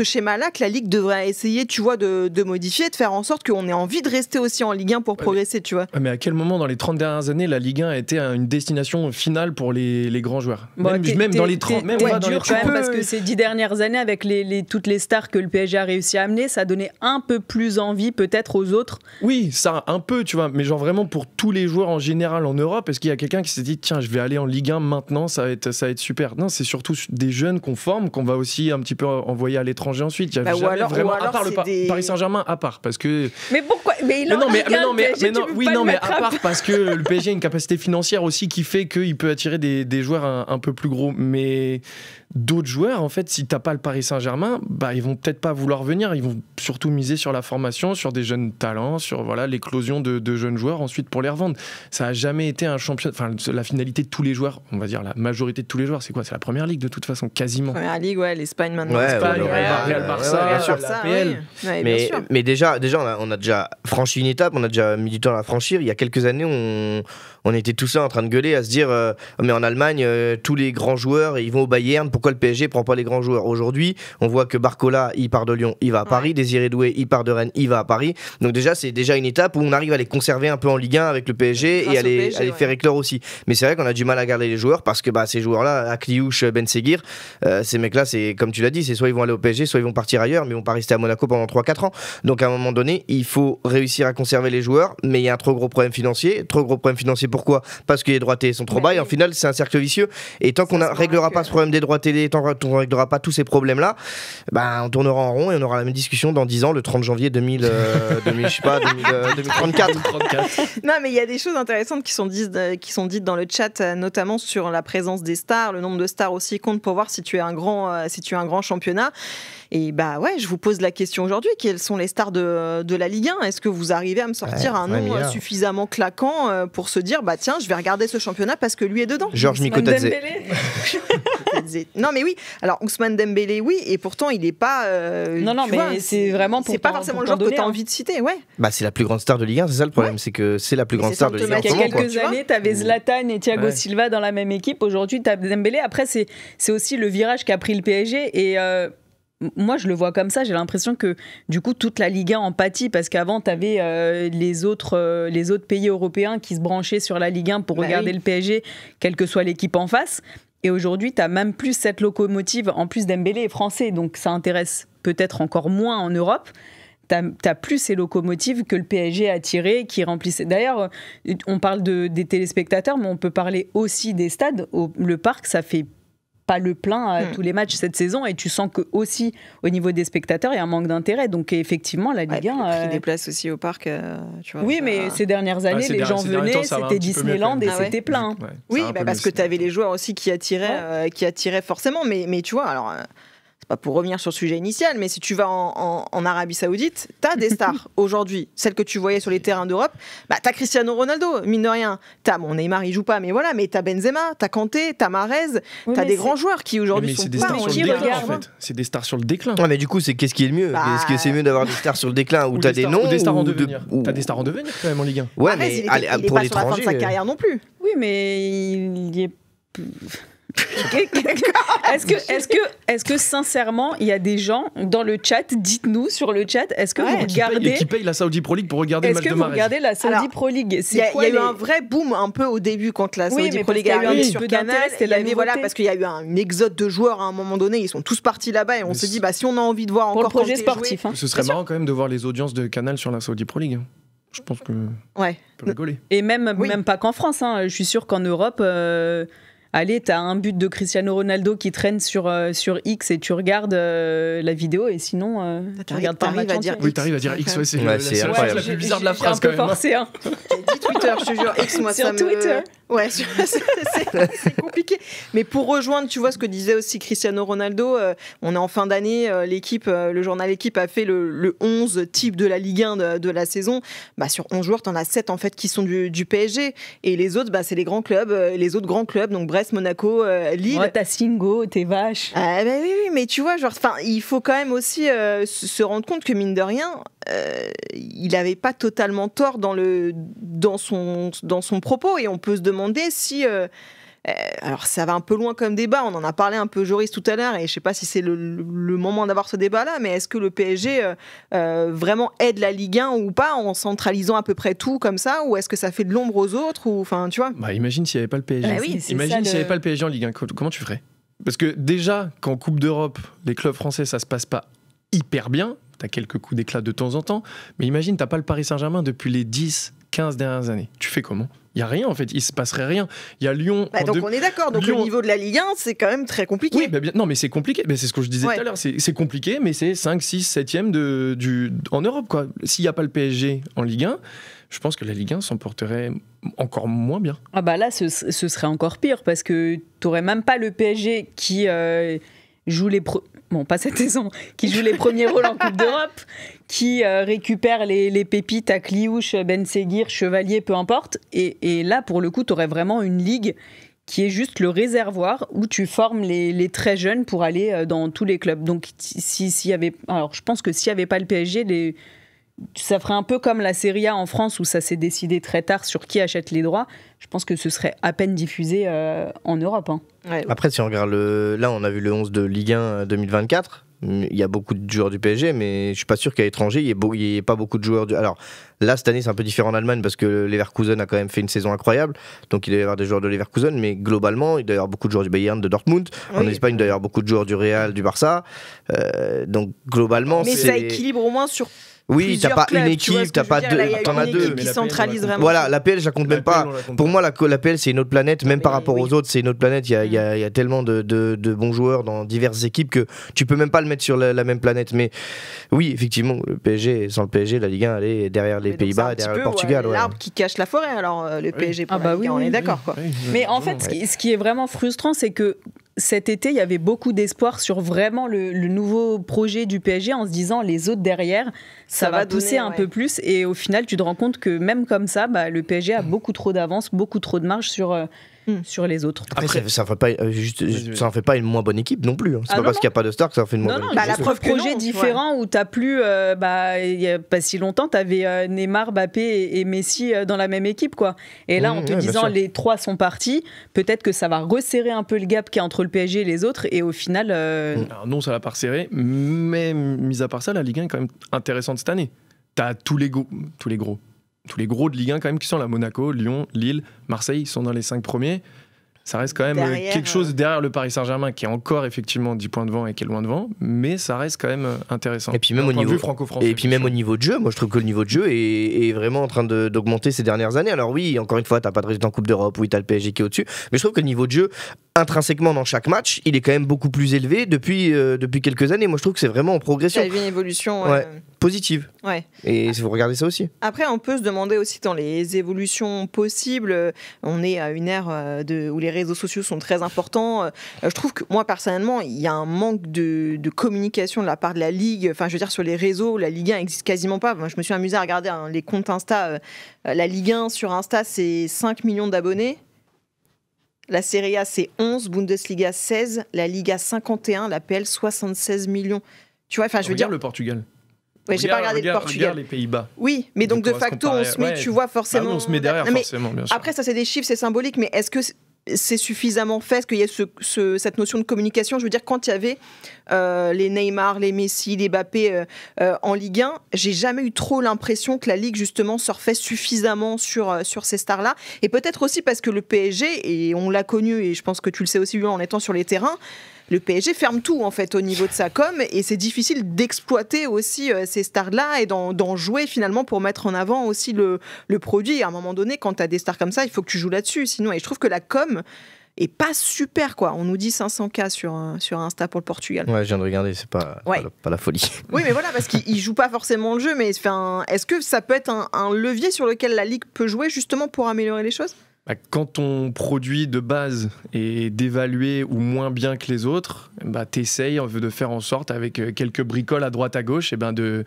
schéma-là que la Ligue devrait essayer, tu vois, de modifier, de faire en sorte qu'on ait envie de rester aussi en Ligue 1 pour progresser, tu vois? Mais à quel moment dans les 30 dernières années la Ligue 1 a été une destination finale pour les grands joueurs? Même dans les 30, même pas dans les 30. Parce que ces 10 dernières années, avec toutes les stars que le PSG a réussi à amener, ça a donné un peu plus envie peut-être aux autres. Oui, ça un peu, tu vois, mais genre vraiment pour tous les joueurs en général en Europe, est-ce qu'il y a quelqu'un qui s'est dit tiens, je vais aller en Ligue 1 maintenant, ça va être super? Non, c'est surtout des jeunes qu'on forme, qu'on va aussi un petit peu envoyer à l'étranger ensuite. Il y a jamais vraiment, à part Paris Saint-Germain, à part parce que. Mais pourquoi? Mais à part parce que le PSG a une capacité financière aussi qui fait qu'il peut attirer des joueurs un peu plus gros, mais d'autres joueurs, en fait, si t'as pas le Paris Saint-Germain, bah ils vont peut-être pas vouloir venir. Ils vont surtout miser sur la formation, sur des jeunes talents, sur l'éclosion de jeunes joueurs ensuite pour les revendre. Ça a jamais été un championnat. Enfin, la finalité de tous les joueurs, on va dire la majorité de tous les joueurs, c'est quoi? C'est la première ligue de toute façon, quasiment. Première ligue, ouais, l'Espagne maintenant. L'Espagne, Real Barça, PL. Mais déjà, on a déjà franchi une étape, on a déjà mis du temps à la franchir. Il y a quelques années, on était tous là en train de gueuler, à se dire mais en Allemagne, tous les grands joueurs, ils vont au Bayern. Pourquoi le PSG prend pas les grands joueurs? Aujourd'hui, on voit que Barcola, il part de Lyon, il va à Paris. Désiré Doué, il part de Rennes, il va à Paris. Donc déjà, c'est déjà une étape où on arrive à les conserver un peu en Ligue 1 avec le PSG et à les faire éclore aussi. Mais c'est vrai qu'on a du mal à garder les joueurs parce que ces joueurs-là, Akliouche, Ben Seguir, ces mecs-là, c'est comme tu l'as dit, c'est soit ils vont aller au PSG, soit ils vont partir ailleurs, mais ils vont pas rester à Monaco pendant 3-4 ans. Donc à un moment donné, il faut réussir à conserver les joueurs, mais il y a un trop gros problème financier. Pourquoi? Parce que les droits télé sont trop bas et en final, c'est un cercle vicieux. Et tant qu'on ne réglera pas ce problème des droits télé, tant qu'on ne réglera pas tous ces problèmes-là, on tournera en rond et on aura la même discussion dans 10 ans, le 30 janvier 2034. Non, mais il y a des choses intéressantes qui sont dites dans le chat, notamment sur la présence des stars. Le nombre de stars aussi compte pour voir si tu es un grand championnat. Et je vous pose la question aujourd'hui, quelles sont les stars de la Ligue 1? Est-ce que vous arrivez à me sortir un nom suffisamment claquant pour se dire tiens, je vais regarder ce championnat parce que lui est dedans? Georges Mikotadze. Non mais oui, alors Ousmane Dembélé oui, et pourtant il est pas c'est vraiment c'est pas forcément le genre que tu as envie de citer, ouais. C'est la plus grande star de Ligue 1, c'est ça le problème, c'est que c'est la plus grande star de Ligue 1. Il y a quelques années, tu avais Zlatan et Thiago Silva dans la même équipe, aujourd'hui tu as Dembélé. Après c'est aussi le virage qu'a pris le PSG et moi, je le vois comme ça. J'ai l'impression que, du coup, toute la Ligue 1 en pâtit parce qu'avant, tu avais les autres pays européens qui se branchaient sur la Ligue 1 pour regarder le PSG, quelle que soit l'équipe en face. Et aujourd'hui, tu as même plus cette locomotive. En plus, Dembélé est français, donc ça intéresse peut-être encore moins en Europe. T'as plus ces locomotives que le PSG a tirées, qui remplissaient. D'ailleurs, on parle des téléspectateurs, mais on peut parler aussi des stades. Le Parc, ça fait pas le plein à tous les matchs cette saison et tu sens que aussi au niveau des spectateurs il y a un manque d'intérêt, donc effectivement la Ligue 1 le prix des places aussi au parc tu vois, oui mais ces dernières années les gens venaient, c'était Disneyland et c'était plein oui parce que tu avais les joueurs aussi qui attiraient forcément mais tu vois alors c'est pas pour revenir sur le sujet initial, mais si tu vas en Arabie Saoudite, t'as des stars aujourd'hui, celles que tu voyais sur les terrains d'Europe. T'as Cristiano Ronaldo, mine de rien. Neymar, il joue pas, mais voilà. Mais t'as Benzema, t'as Kanté, t'as Mahrez, t'as des grands joueurs qui aujourd'hui sont pas en Ligue 1. En fait. C'est des stars sur le déclin. Ouais, mais du coup, qu'est-ce qui est le mieux? Est-ce que c'est mieux d'avoir des stars sur le déclin où t'as des noms ou des stars en devenir? T'as des stars en devenir quand même en Ligue 1. Ouais, mais il est pas sur la fin de sa carrière non plus. Oui, mais il est. Est-ce que sincèrement il y a des gens dans le chat, dites-nous sur le chat, est-ce que vous regardez qui paye la Saudi Pro League pour regarder le match de Mahrez? Est-ce que vous regardez la Saudi Pro League? Il y a eu un vrai boom un peu au début quand la Saudi Pro League est arrivée sur Canal, parce qu'il y a eu un exode de joueurs à un moment donné, ils sont tous partis là-bas et on s'est dit si on a envie de voir encore pour le projet sportif jouer, ce serait marrant quand même de voir les audiences de Canal sur la Saudi Pro League. Je pense que on peut rigoler. Et même pas qu'en France, je suis sûr qu'en Europe allez, t'as un but de Cristiano Ronaldo qui traîne sur X et tu regardes la vidéo et sinon tu regardes pas un match entier. Oui, t'arrives à dire X, c'est la plus bizarre de la phrase quand même. J'ai un peu forcé. Dis Twitter, je te jure, X, moi ça me... Twitter. Ouais, c'est compliqué. Mais pour rejoindre, tu vois, ce que disait aussi Cristiano Ronaldo, on est en fin d'année, l'équipe, le journal Équipe a fait le 11 type de la Ligue 1 de la saison. Sur 11 joueurs, t'en as 7 en fait qui sont du PSG. Et les autres, c'est les grands clubs, les autres grands clubs, donc Brest, Monaco, Lille. T'as Singo, t'es vache. Oui, mais tu vois, il faut quand même aussi se rendre compte que mine de rien, il n'avait pas totalement tort dans son propos, et on peut se demander si... alors ça va un peu loin comme débat, on en a parlé un peu Joris tout à l'heure, et je sais pas si c'est le moment d'avoir ce débat-là, mais est-ce que le PSG vraiment aide la Ligue 1 ou pas, en centralisant à peu près tout comme ça, ou est-ce que ça fait de l'ombre aux autres, ou enfin tu vois. Bah, imagine s'il n'y avait pas le PSG. Bah oui, Imagine s'il n'y avait pas le PSG en Ligue 1, comment tu ferais? Parce que déjà, qu'en Coupe d'Europe, les clubs français, ça se passe pas hyper bien, t'as quelques coups d'éclat de temps en temps, mais imagine, t'as pas le Paris Saint-Germain depuis les 10-15 dernières années. Tu fais comment? Il n'y a rien en fait, il se passerait rien. Il y a Lyon. Donc on est d'accord, donc Lyon... le niveau de la Ligue 1, c'est quand même très compliqué. Oui, non, mais c'est compliqué, mais c'est ce que je disais tout à l'heure, c'est compliqué, mais c'est 5, 6, 7e en Europe, quoi. S'il n'y a pas le PSG en Ligue 1, je pense que la Ligue 1 s'en porterait encore moins bien. Ah bah là, ce serait encore pire, parce que tu n'aurais même pas le PSG qui joue pas cette saison, qui joue les premiers rôles en Coupe d'Europe, qui récupère les pépites à Cliouche, Ben Seguir, Chevalier, peu importe. Et là, pour le coup, tu aurais vraiment une ligue qui est juste le réservoir où tu formes les très jeunes pour aller dans tous les clubs. Donc, alors, je pense que s'il n'y avait pas le PSG, ça ferait un peu comme la Serie A en France, où ça s'est décidé très tard sur qui achète les droits. Je pense que ce serait à peine diffusé en Europe. Hein. Ouais. Après, si on regarde là, on a vu le 11 de Ligue 1 2024. Il y a beaucoup de joueurs du PSG, mais je suis pas sûr qu'à l'étranger, il y ait pas beaucoup de joueurs. Alors là, cette année, c'est un peu différent en Allemagne parce que Leverkusen a quand même fait une saison incroyable. Donc il doit y avoir des joueurs de Leverkusen, mais globalement, il doit y avoir beaucoup de joueurs du Bayern, de Dortmund. Oui. En Espagne, il doit y avoir beaucoup de joueurs du Real, du Barça. Donc globalement, mais ça équilibre au moins sur. Oui, t'as pas une équipe, t'as pas deux, t'en as deux. Qui centralise vraiment. Voilà, l'APL, je la compte même pas. Pour moi, l'APL, c'est une autre planète, même par rapport aux autres, c'est une autre planète. Il y a tellement de bons joueurs dans diverses équipes que tu peux même pas le mettre sur la même planète. Mais oui, effectivement, le PSG, sans le PSG, la Ligue 1, elle est derrière les Pays-Bas et derrière le Portugal. L'arbre qui cache la forêt, alors le PSG pour la Ligue 1, on est d'accord. Mais en fait, ce qui est vraiment frustrant, c'est que cet été, il y avait beaucoup d'espoir sur vraiment le nouveau projet du PSG, en se disant les autres derrière, ça va pousser un peu plus. Et au final, tu te rends compte que même comme ça, le PSG a beaucoup trop d'avance, beaucoup trop de marge sur les autres. Après, ça en fait pas une moins bonne équipe non plus. C'est pas parce qu'il n'y a pas de star que ça en fait une moins bonne équipe. La preuve projet différent où t'as plus, il n'y a pas si longtemps, t'avais Neymar, Mbappé et Messi dans la même équipe, quoi. Et là, en te disant les trois sont partis, peut-être que ça va resserrer un peu le gap qu'il y a entre le PSG et les autres. Et au final, Alors non, ça va pas resserrer, mais mis à part ça, la Ligue 1 est quand même intéressante cette année. T'as tous les gros de Ligue 1 quand même qui sont là. Monaco, Lyon, Lille, Marseille, ils sont dans les 5 premiers. Ça reste quand même quelque chose derrière le Paris Saint-Germain qui est encore effectivement 10 points devant et qui est loin devant, mais ça reste quand même intéressant. Et puis même au niveau franco-français. Et puis même au niveau de jeu, moi je trouve que le niveau de jeu est vraiment en train d'augmenter ces dernières années. Alors oui, encore une fois, t'as pas de résultat en Coupe d'Europe, oui, t'as le PSG qui est au-dessus, mais je trouve que le niveau de jeu intrinsèquement dans chaque match, il est quand même beaucoup plus élevé depuis quelques années. Moi je trouve que c'est vraiment en progression. Il y a eu une évolution positive. Ouais. Et vous regardez ça aussi. Après, on peut se demander aussi dans les évolutions possibles. On est à une ère où les réseaux sociaux sont très importants. Je trouve que moi, personnellement, il y a un manque de communication de la part de la Ligue. Enfin, je veux dire, sur les réseaux, la Ligue 1 n'existe quasiment pas. Moi, je me suis amusée à regarder les comptes Insta. La Ligue 1 sur Insta, c'est 5 millions d'abonnés. La Serie A, c'est 11. Bundesliga, 16. La Liga, 51. La PL, 76 millions. Tu vois, enfin, je veux dire... le Portugal. Ouais, j'ai pas regardé le Portugal. Regarde les Pays-Bas. Oui, mais donc de facto, on se met, tu vois, forcément. On se met derrière, forcément, bien sûr. Après, ça, c'est des chiffres, c'est symbolique, mais est-ce que c'est suffisamment fait? Est-ce qu'il y a cette notion de communication? Je veux dire, quand il y avait les Neymar, les Messi, les Mbappé en Ligue 1, j'ai jamais eu trop l'impression que la Ligue, justement, surfait suffisamment sur ces stars-là. Et peut-être aussi parce que le PSG, et on l'a connu, et je pense que tu le sais aussi en étant sur les terrains, le PSG ferme tout en fait au niveau de sa com, et c'est difficile d'exploiter aussi ces stars-là et d'en jouer finalement pour mettre en avant aussi le produit. Et à un moment donné, quand tu as des stars comme ça, il faut que tu joues là-dessus. Sinon, et je trouve que la com est pas super, quoi. On nous dit 500K sur Insta pour le Portugal. Ouais, je viens de regarder, c'est pas la folie. Oui, mais voilà, parce qu'ils jouent pas forcément le jeu, mais est-ce que ça peut être un levier sur lequel la Ligue peut jouer justement pour améliorer les choses? Quand ton produit de base est dévalué ou moins bien que les autres, t'essayes de faire en sorte, avec quelques bricoles à droite à gauche, de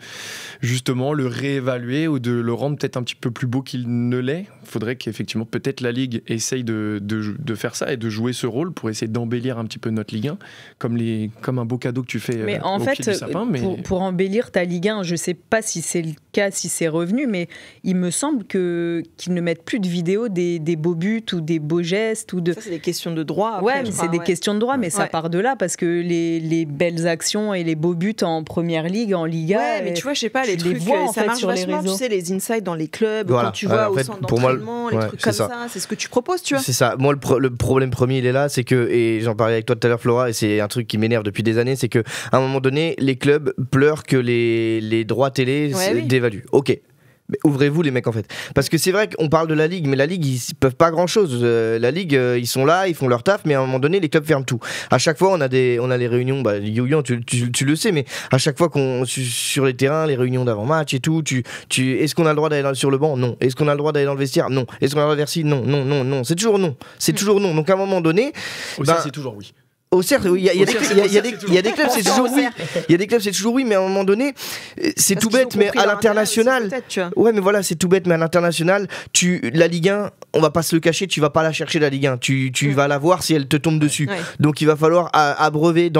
justement le réévaluer ou de le rendre peut-être un petit peu plus beau qu'il ne l'est. Il faudrait qu'effectivement peut-être la Ligue essaye de faire ça et de jouer ce rôle pour essayer d'embellir un petit peu notre Ligue 1, comme un beau cadeau que tu fais mais au pied du sapin. Pour embellir ta Ligue 1, je ne sais pas si c'est le cas, si c'est revenu, mais il me semble qu'ils ne mettent plus de vidéos des beaux buts ou des beaux gestes. Ça, c'est des questions de droit. Après, ouais, mais c'est des questions de droit, mais ça part de là, parce que les belles actions et les beaux buts en Première Ligue, en Liga... Ouais, mais tu vois, je sais pas, les trucs, ça marche sur les vachement, réseaux. Tu sais, les insights dans les clubs, quand tu vois au centre d'entraînement, les trucs comme ça, c'est ce que tu proposes, tu vois. C'est ça. Moi, le problème premier, il est là, c'est que, et j'en parlais avec toi tout à l'heure, Flora, et c'est un truc qui m'énerve depuis des années, c'est qu'à un moment donné, les clubs pleurent que les droits télé dévaluent. Ok. Mais ouvrez-vous les mecs en fait, parce que c'est vrai qu'on parle de la Ligue, mais la Ligue ils peuvent pas grand chose. La Ligue ils sont là, ils font leur taf, mais à un moment donné les clubs ferment tout. À chaque fois on a les réunions, Yoyan tu le sais, mais à chaque fois qu'on sur les terrains, les réunions d'avant-match et tout, est-ce qu'on a le droit d'aller sur le banc? Non. Est-ce qu'on a le droit d'aller dans le vestiaire? Non. Est-ce qu'on a le droit de verser? Non. C'est toujours non. C'est toujours non. Donc à un moment donné, c'est toujours oui. Au cercle, il y a des clubs, c'est toujours oui. Il y a des clubs, c'est toujours oui, mais à un moment donné, c'est tout bête, mais à l'international. Ouais, mais voilà, c'est tout bête, mais à l'international, la Ligue 1, on va pas se le cacher, tu vas pas la chercher, la Ligue 1. Tu vas la voir si elle te tombe dessus. Ouais. Donc il va falloir abreuver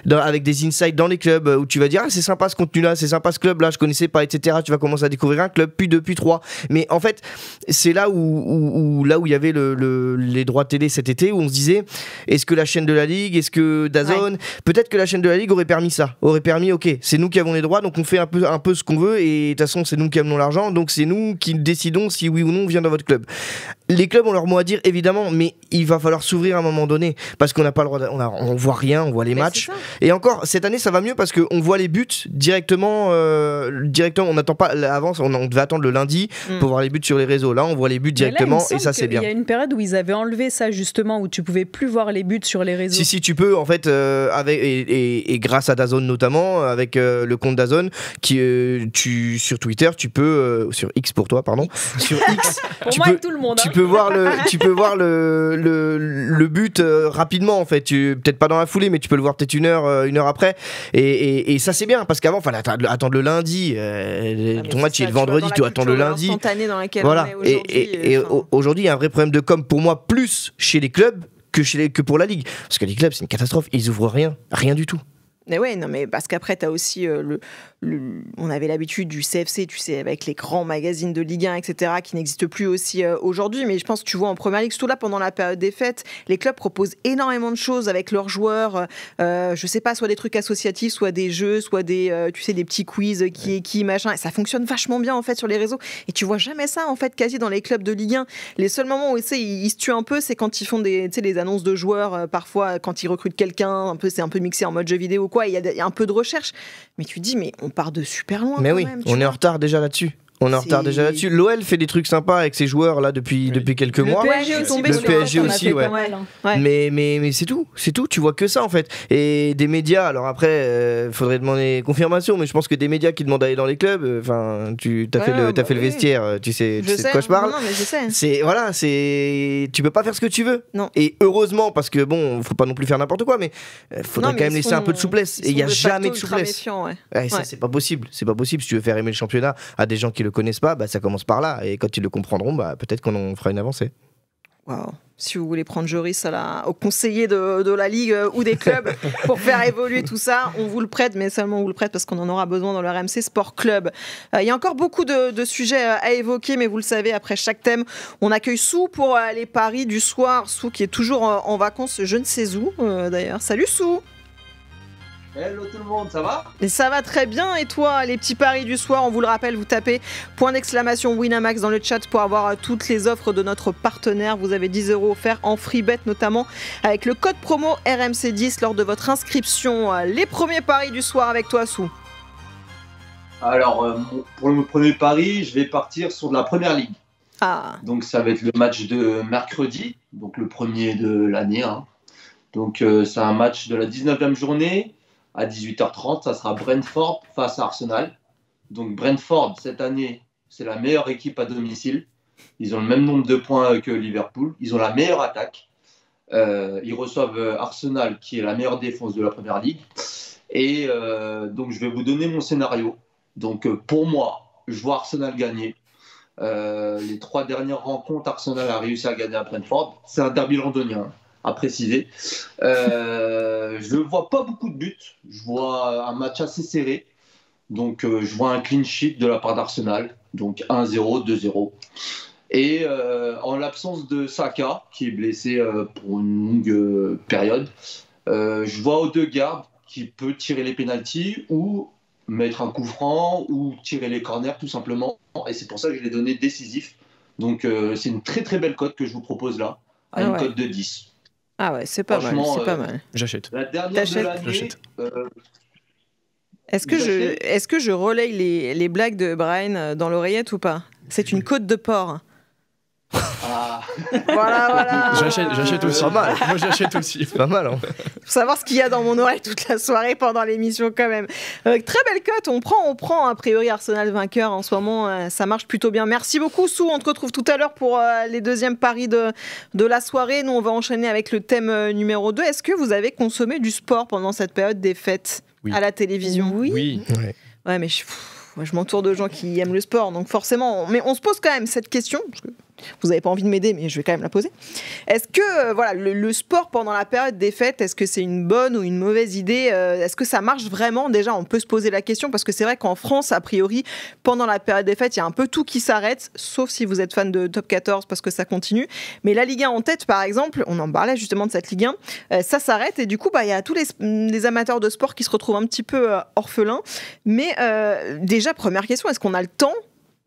avec des insights dans les clubs où tu vas dire, c'est sympa ce contenu-là, c'est sympa ce club-là, je connaissais pas, etc. Tu vas commencer à découvrir un club, puis deux, puis trois. Mais en fait, c'est là où il y avait les droits télé cet été, où on se disait, est-ce que la chaîne de la Ligue, est-ce que DAZN, peut-être que la chaîne de la Ligue aurait permis ça, ok, c'est nous qui avons les droits, donc on fait un peu ce qu'on veut, et de toute façon c'est nous qui amenons l'argent, donc c'est nous qui décidons si oui ou non on vient dans votre club. Les clubs ont leur mot à dire évidemment, mais il va falloir s'ouvrir à un moment donné, parce qu'on n'a pas le droit, on voit rien, on voit les matchs, et encore cette année ça va mieux parce qu'on voit les buts directement, on n'attend pas, avant on devait attendre le lundi pour voir les buts sur les réseaux, là on voit les buts directement, et ça c'est bien. Il y a une période où ils avaient enlevé ça justement, où tu pouvais plus voir les buts sur les réseaux. Si tu peux en fait, et grâce à DAZN notamment, avec le compte DAZN sur Twitter tu peux sur X pour toi pardon sur X tu peux voir le but rapidement en fait, peut-être pas dans la foulée mais tu peux le voir peut-être une heure après, et ça c'est bien parce qu'avant fallait attendre le lundi, ton match est le vendredi, tu attends le lundi, voilà, et aujourd'hui il y a un vrai problème de com pour moi, plus chez les clubs que pour la Ligue, parce que les clubs c'est une catastrophe, ils ouvrent rien du tout. Mais ouais, non, mais parce qu'après, t'as aussi on avait l'habitude du CFC, tu sais, avec les grands magazines de Ligue 1, etc., qui n'existent plus aussi aujourd'hui. Mais je pense que tu vois en Première Ligue, surtout là, pendant la période des fêtes, les clubs proposent énormément de choses avec leurs joueurs. Je sais pas, soit des trucs associatifs, soit des jeux, soit des petits quiz qui machin. Et ça fonctionne vachement bien, en fait, sur les réseaux. Et tu vois jamais ça, en fait, quasi dans les clubs de Ligue 1. Les seuls moments où ils se tuent un peu, c'est quand ils font des annonces de joueurs, parfois, quand ils recrutent quelqu'un, c'est un peu mixé en mode jeu vidéo, quoi. Il y a un peu de recherche. Mais tu te dis, mais on part de super loin. Mais quand oui, même, on est en retard déjà là-dessus. L'OL fait des trucs sympas avec ses joueurs là depuis quelques mois. Le PSG aussi, ouais. Mais c'est tout. Tu vois que ça en fait. Et des médias. Alors après, faudrait demander confirmation, mais je pense que des médias qui demandent d'aller dans les clubs. Enfin, t'as fait le vestiaire. Tu sais de quoi je parle. Non, mais je sais. Tu peux pas faire ce que tu veux. Non. Et heureusement, parce que bon, faut pas non plus faire n'importe quoi, mais faudrait quand même laisser un peu de souplesse. Et il y a jamais de souplesse. Ça c'est pas possible. C'est pas possible si tu veux faire aimer le championnat à des gens qui le connaissent pas, ça commence par là, et quand ils le comprendront, peut-être qu'on en fera une avancée. Wow. Si vous voulez prendre Joris au conseiller de la Ligue ou des clubs pour faire évoluer tout ça, on vous le prête, mais seulement on vous le prête parce qu'on en aura besoin dans le RMC Sport Club. Il y a encore beaucoup de sujets à évoquer, mais vous le savez, après chaque thème, on accueille Sou pour les paris du soir. Sou qui est toujours en vacances, je ne sais où d'ailleurs. Salut Sou. Hello tout le monde, ça va ? Et ça va très bien, et toi, les petits paris du soir, on vous le rappelle, vous tapez !Winamax dans le chat pour avoir toutes les offres de notre partenaire. Vous avez 10 € offerts en free bet, notamment avec le code promo RMC10 lors de votre inscription. Les premiers paris du soir avec toi, Sou. Alors, pour le premier pari, je vais partir sur de la Première Ligue. Ah. Donc ça va être le match de mercredi, donc le premier de l'année. Donc c'est un match de la 19e journée. À 18h30, ça sera Brentford face à Arsenal. Donc Brentford, cette année, c'est la meilleure équipe à domicile. Ils ont le même nombre de points que Liverpool. Ils ont la meilleure attaque. Ils reçoivent Arsenal, qui est la meilleure défense de la Première Ligue. Et donc, je vais vous donner mon scénario. Donc, pour moi, je vois Arsenal gagner. Les 3 dernières rencontres, Arsenal a réussi à gagner à Brentford. C'est un derby londonien, à préciser. Je ne vois pas beaucoup de buts. Je vois un match assez serré. Donc, je vois un clean sheet de la part d'Arsenal. Donc, 1-0, 2-0. Et en l'absence de Saka, qui est blessé pour une longue période, je vois Odegaard qui peut tirer les pénaltys ou mettre un coup franc ou tirer les corners tout simplement. Et c'est pour ça que je l'ai donné décisif. Donc c'est une très très belle cote que je vous propose là, à une cote de 10. Ah ouais, c'est pas mal, c'est pas mal. J'achète. La dernière de l'année... Est-ce que je relaye les blagues de Brian dans l'oreillette ou pas? C'est une côte de porc. Ah. Voilà. J'achète aussi. Pas mal. Moi, j'achète aussi. C'est pas mal. Hein. Faut savoir ce qu'il y a dans mon oreille toute la soirée pendant l'émission quand même. Très belle cote, on prend a priori Arsenal vainqueur en ce moment, ça marche plutôt bien. Merci beaucoup Sou, on te retrouve tout à l'heure pour les deuxièmes paris de la soirée. Nous on va enchaîner avec le thème numéro 2. Est-ce que vous avez consommé du sport pendant cette période des fêtes à la télévision? Oui. Ouais, mais je m'entoure de gens qui aiment le sport, donc forcément... Mais on se pose quand même cette question, parce que vous n'avez pas envie de m'aider, mais je vais quand même la poser. Est-ce que le sport pendant la période des fêtes, est-ce que c'est une bonne ou une mauvaise idée? Est-ce que ça marche vraiment? Déjà, on peut se poser la question, parce que c'est vrai qu'en France, a priori, pendant la période des fêtes, il y a un peu tout qui s'arrête, sauf si vous êtes fan de Top 14, parce que ça continue. Mais la Ligue 1 en tête, par exemple, on en parlait justement de cette Ligue 1, ça s'arrête, et du coup, il y a tous les amateurs de sport qui se retrouvent un petit peu orphelins. Mais déjà, première question, est-ce qu'on a le temps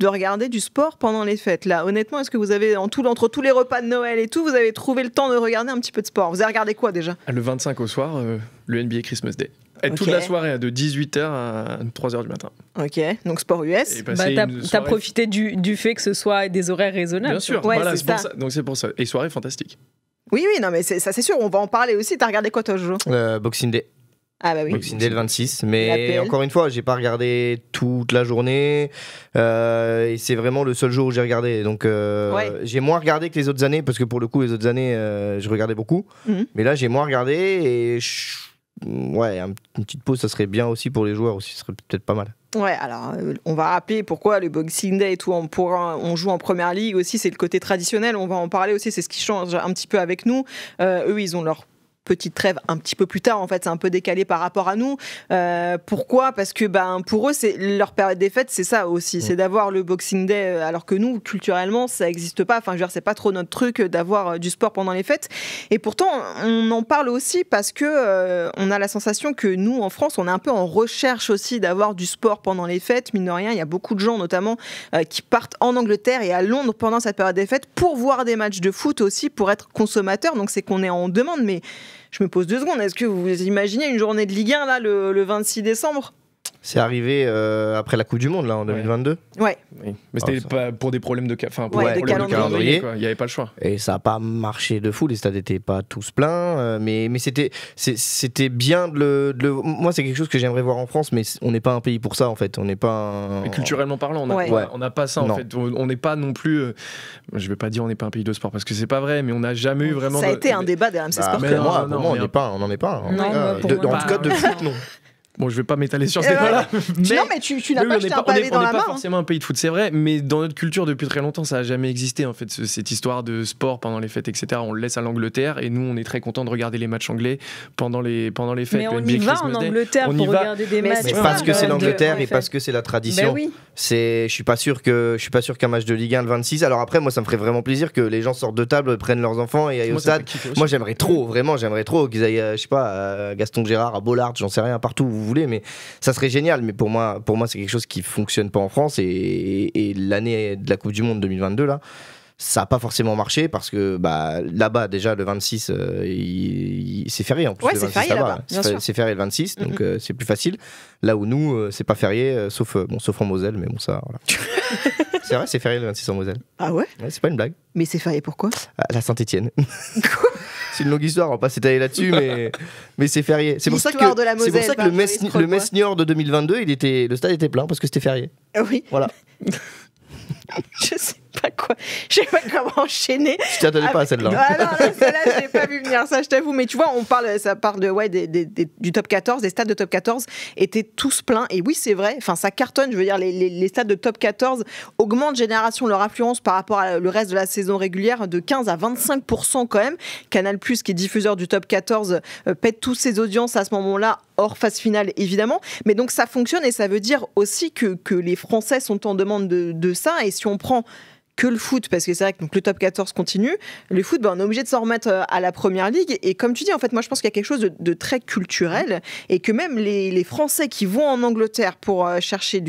de regarder du sport pendant les fêtes? Là, honnêtement, est-ce que vous avez, entre tous les repas de Noël et tout, vous avez trouvé le temps de regarder un petit peu de sport? Vous avez regardé quoi déjà? Le 25 au soir, le NBA Christmas Day. Et toute la soirée, de 18h à 3h du matin. Ok, donc sport US. T'as profité du fait que ce soit des horaires raisonnables. Bien sûr, ouais, voilà, c'est pour ça. Donc c'est pour ça. Et soirée fantastique. Oui, non, mais ça c'est sûr, on va en parler aussi. T'as regardé quoi toi, Jojo? Boxing Day. Ah bah oui. Boxing Day le 26, mais encore une fois, j'ai pas regardé toute la journée et c'est vraiment le seul jour où j'ai regardé. Donc j'ai moins regardé que les autres années parce que pour le coup les autres années je regardais beaucoup, mais là j'ai moins regardé et une petite pause ça serait bien aussi pour les joueurs aussi, ce serait peut-être pas mal. Ouais, alors on va rappeler pourquoi le Boxing Day et tout, on joue en première ligue aussi, c'est le côté traditionnel, on va en parler aussi, c'est ce qui change un petit peu avec nous. Eux ils ont leur petite trêve un petit peu plus tard, en fait c'est un peu décalé par rapport à nous. Pourquoi? Parce que pour eux c'est leur période des fêtes, c'est ça aussi, c'est d'avoir le Boxing Day, alors que nous culturellement ça n'existe pas, enfin je veux dire c'est pas trop notre truc d'avoir du sport pendant les fêtes, et pourtant on en parle aussi parce que on a la sensation que nous en France on est un peu en recherche aussi d'avoir du sport pendant les fêtes, mine de rien il y a beaucoup de gens notamment qui partent en Angleterre et à Londres pendant cette période des fêtes pour voir des matchs de foot aussi, pour être consommateurs, donc c'est qu'on est en demande. Mais je me pose 2 secondes, est-ce que vous imaginez une journée de Ligue 1 là, le 26 décembre? C'est arrivé après la Coupe du Monde là en 2022. Ouais. Oui. Mais c'était pas pour des problèmes de calendrier. Il n'y avait pas le choix. Et ça n'a pas marché de fou, les stades n'étaient pas tous pleins, mais c'était bien de le. Moi, c'est quelque chose que j'aimerais voir en France, mais on n'est pas un pays pour ça en fait. On n'est pas. Mais culturellement parlant, on n'a pas ça en fait. On n'est pas non plus. Je vais pas dire on n'est pas un pays de sport parce que c'est pas vrai, mais on n'a jamais eu vraiment. Ça a été un débat des RMC Sport. Mais moi, on n'en est pas. En tout cas, de foot, non. Bon, je vais pas m'étaler sur ce débat-là. Non, mais tu n'as pas jeté un pavé dans la main. On n'est pas forcément un pays de foot, c'est vrai, mais dans notre culture depuis très longtemps, ça a jamais existé en fait, cette histoire de sport pendant les fêtes, etc. On le laisse à l'Angleterre et nous, on est très contents de regarder les matchs anglais pendant les fêtes. Mais on y va en Angleterre pour regarder des matchs. Mais parce que c'est l'Angleterre et parce que c'est la tradition. Je suis pas sûr qu'un match de Ligue 1 le 26. Alors après, moi, ça me ferait vraiment plaisir que les gens sortent de table, prennent leurs enfants et aillent au stade. Moi, j'aimerais trop qu'ils aillent, je sais pas, à Gaston Gérard, à Bollard, j'en sais rien, partout où vous voulez, mais ça serait génial. Mais pour moi, c'est quelque chose qui fonctionne pas en France et l'année de la Coupe du Monde 2022 là, ça n'a pas forcément marché parce que là-bas déjà le 26 c'est férié en plus. Ouais, c'est férié là-bas. C'est férié le 26, donc c'est plus facile. Là où nous c'est pas férié, sauf en Moselle, mais bon ça voilà. C'est vrai, c'est férié le 26 en Moselle. Ah ouais, c'est pas une blague. Mais c'est férié pourquoi? À la Saint-Étienne. C'est une longue histoire, on va pas s'étaler là-dessus, mais c'est férié. C'est pour ça que le Metz Niort de 2022, le stade était plein parce que c'était férié. Ah oui. Voilà. Je sais pas quoi quoi. Je sais pas comment enchaîner. Je t'attendais pas à celle-là. Ah non, celle-là, je l'ai pas vu venir, ça je t'avoue. Mais tu vois, ça parle du top 14, des stades de top 14 étaient tous pleins. Et oui, c'est vrai, enfin, ça cartonne. Je veux dire, les stades de top 14 augmentent génération leur affluence par rapport à le reste de la saison régulière de 15 à 25% quand même. Canal+, qui est diffuseur du top 14, pète tous ses audiences à ce moment-là, hors phase finale évidemment. Mais donc ça fonctionne et ça veut dire aussi que les Français sont en demande de ça. Et si on prend que le foot, parce que c'est vrai que donc, le top 14 continue, le foot, on est obligé de s'en remettre à la première ligue. Et comme tu dis, en fait, moi je pense qu'il y a quelque chose de très culturel et que même les Français qui vont en Angleterre pour chercher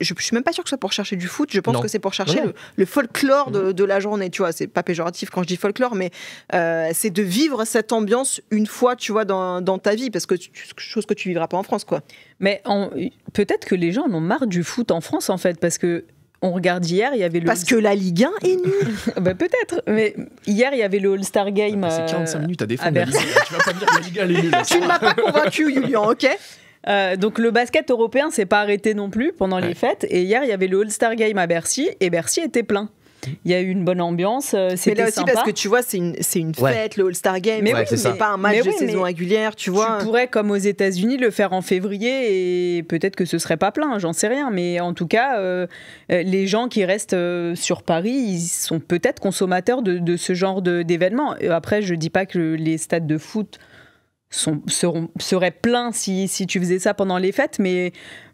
je suis même pas sûre que ce soit pour chercher du foot, je pense que c'est pour chercher le folklore de la journée, tu vois. C'est pas péjoratif quand je dis folklore, mais c'est de vivre cette ambiance une fois, tu vois, dans ta vie, parce que chose que tu vivras pas en France, quoi. Mais peut-être que les gens en ont marre du foot en France, en fait, parce que on regarde hier, il y avait Parce que la Ligue 1 est nulle. Bah, peut-être. Mais hier, il y avait le All-Star Game. C'est 45 minutes à défendre. À Bercy. Tu vas pas me dire que la Ligue 1 est nulle. Tu ne m'as pas convaincu, Julien, ok? Donc le basket européen s'est pas arrêté non plus pendant les fêtes. Et hier, il y avait le All-Star Game à Bercy. Et Bercy était plein. Il y a eu une bonne ambiance, c'était mais là aussi sympa. parce que tu vois, c'est une fête, le All-Star Game, mais c'est pas un match de saison régulière, tu vois. Tu pourrais, comme aux États-Unis, le faire en février et peut-être que ce serait pas plein, j'en sais rien. Mais en tout cas, les gens qui restent sur Paris, ils sont peut-être consommateurs de ce genre d'événements. Après, je dis pas que les stades de foot seraient pleins si tu faisais ça pendant les fêtes, mais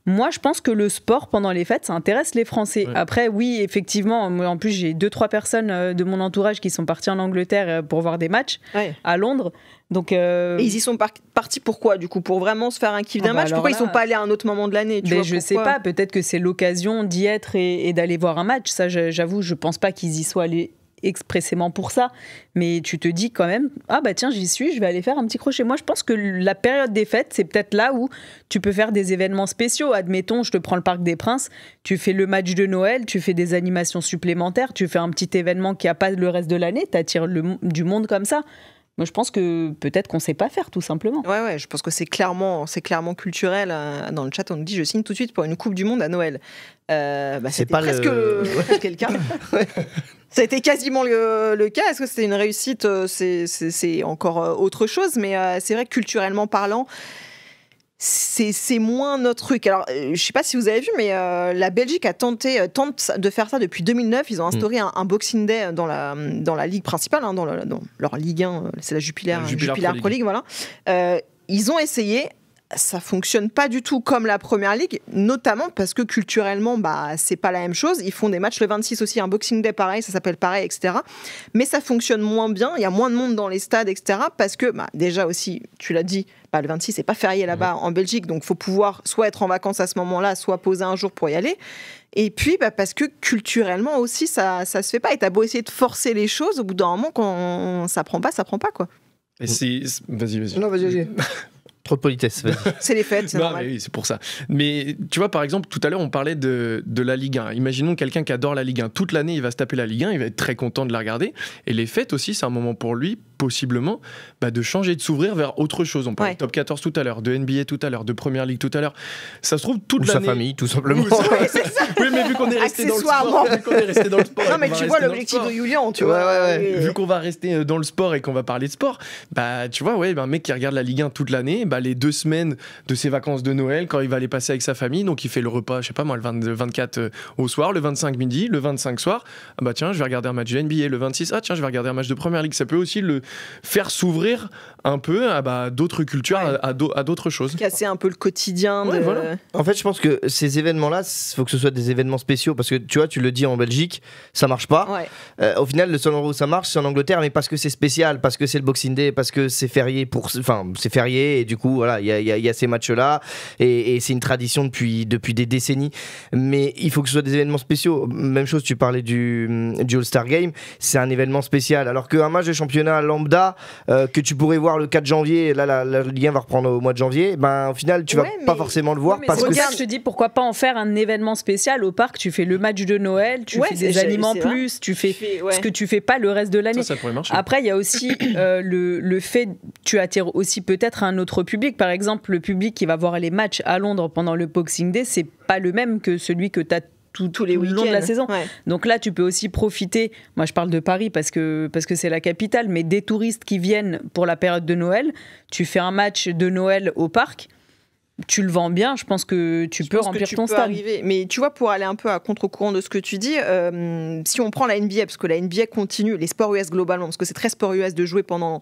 moi je pense que le sport pendant les fêtes ça intéresse les Français. Après oui, effectivement, moi, en plus j'ai 2-3 personnes de mon entourage qui sont parties en Angleterre pour voir des matchs à Londres. Donc et ils y sont partis pourquoi du coup, pour vraiment se faire un kiff d'un match? Pourquoi ils sont pas allés à un autre moment de l'année? Je sais pas, peut-être que c'est l'occasion d'y être et d'aller voir un match. Ça j'avoue, je pense pas qu'ils y soient allés expressément pour ça, mais tu te dis quand même, ah bah tiens, j'y suis, je vais aller faire un petit crochet. Moi je pense que la période des fêtes, c'est peut-être là où tu peux faire des événements spéciaux. Admettons, je te prends le Parc des Princes, tu fais le match de Noël, tu fais des animations supplémentaires, tu fais un petit événement qui a pas le reste de l'année, t'attires du monde comme ça. Moi, je pense que peut-être qu'on sait pas faire, tout simplement. Ouais, je pense que c'est clairement culturel. Dans le chat, on nous dit, je signe tout de suite pour une Coupe du Monde à Noël. C'est pas presque quelqu'un. Ça a été quasiment le cas. Est-ce que c'était une réussite? C'est encore autre chose, mais c'est vrai que culturellement parlant, c'est moins notre truc. Alors, je sais pas si vous avez vu, mais la Belgique tente de faire ça depuis 2009. Ils ont instauré un Boxing Day dans la ligue principale, dans leur Ligue 1, c'est la Jupiler Pro League, voilà. Ils ont essayé. Ça fonctionne pas du tout comme la première ligue, notamment parce que culturellement, c'est pas la même chose. Ils font des matchs le 26 aussi, un Boxing Day pareil, ça s'appelle pareil, etc. Mais ça fonctionne moins bien. Il y a moins de monde dans les stades, etc. Parce que déjà aussi, tu l'as dit, le 26 c'est pas férié là-bas en Belgique, donc faut pouvoir soit être en vacances à ce moment-là, soit poser un jour pour y aller. Et puis parce que culturellement aussi, ça se fait pas. Et t'as beau essayer de forcer les choses, au bout d'un moment, quand ça prend pas quoi. Et vas-y. Non, vas-y. Trop de politesse. C'est les fêtes, c'est normal. Oui, c'est pour ça. Mais tu vois, par exemple, tout à l'heure, on parlait de la Ligue 1. Imaginons quelqu'un qui adore la Ligue 1. Toute l'année, il va se taper la Ligue 1, il va être très content de la regarder. Et les fêtes aussi, c'est un moment pour lui, possiblement, de changer, de s'ouvrir vers autre chose. On parlait de top 14 tout à l'heure, de NBA tout à l'heure, de Première Ligue tout à l'heure. Ça se trouve, toute l'année... Ou sa famille, tout simplement. C'est ça. Oui, mais vu qu'on est resté dans le sport... Non, mais tu vois l'objectif de Julien, tu vois. Vu qu'on va rester dans le sport et qu'on va parler de sport, tu vois, un mec qui regarde la Ligue 1 toute l'année, les 2 semaines de ses vacances de Noël, quand il va les passer avec sa famille, donc il fait le repas, je sais pas moi, le 24 au soir, le 25 midi, le 25 soir, tiens, je vais regarder un match de NBA, le 26, tiens, je vais regarder un match de Première Ligue. Ça peut aussi le faire s'ouvrir un peu à d'autres cultures, à d'autres choses. Casser un peu le quotidien. Voilà. En fait, je pense que ces événements-là, il faut que ce soit des événements spéciaux, parce que tu vois, tu le dis en Belgique, ça marche pas. Au final, le seul endroit où ça marche, c'est en Angleterre, mais parce que c'est spécial, parce que c'est le Boxing Day, parce que c'est férié, c'est férié, et du coup, voilà, il y a ces matchs-là, et c'est une tradition depuis des décennies. Mais il faut que ce soit des événements spéciaux. Même chose, tu parlais du All-Star Game, c'est un événement spécial. Alors qu'un match de championnat lambda, que tu pourrais voir le 4 janvier, là, la Ligue 1 va reprendre au mois de janvier, au final, tu vas pas forcément le voir. Parce que je te dis, pourquoi pas en faire un événement spécial au parc? Tu fais le match de Noël, tu fais des aliments plus, tu fais ce que tu fais pas le reste de l'année. Ça pourrait marcher. Après, il y a aussi le fait, tu attires aussi peut-être un autre public. Par exemple, le public qui va voir les matchs à Londres pendant le Boxing Day, c'est pas le même que celui que tu as tous les tout le long de la week-ends. saison. Ouais. Donc là, tu peux aussi profiter, moi je parle de Paris parce que c'est la capitale, mais des touristes qui viennent pour la période de Noël, tu fais un match de Noël au parc, tu le vends bien, je pense que tu peux remplir ton stade. Arriver. Mais tu vois, pour aller un peu à contre-courant de ce que tu dis, si on prend la NBA, parce que la NBA continue, les sports US globalement, parce que c'est très sport US de jouer pendant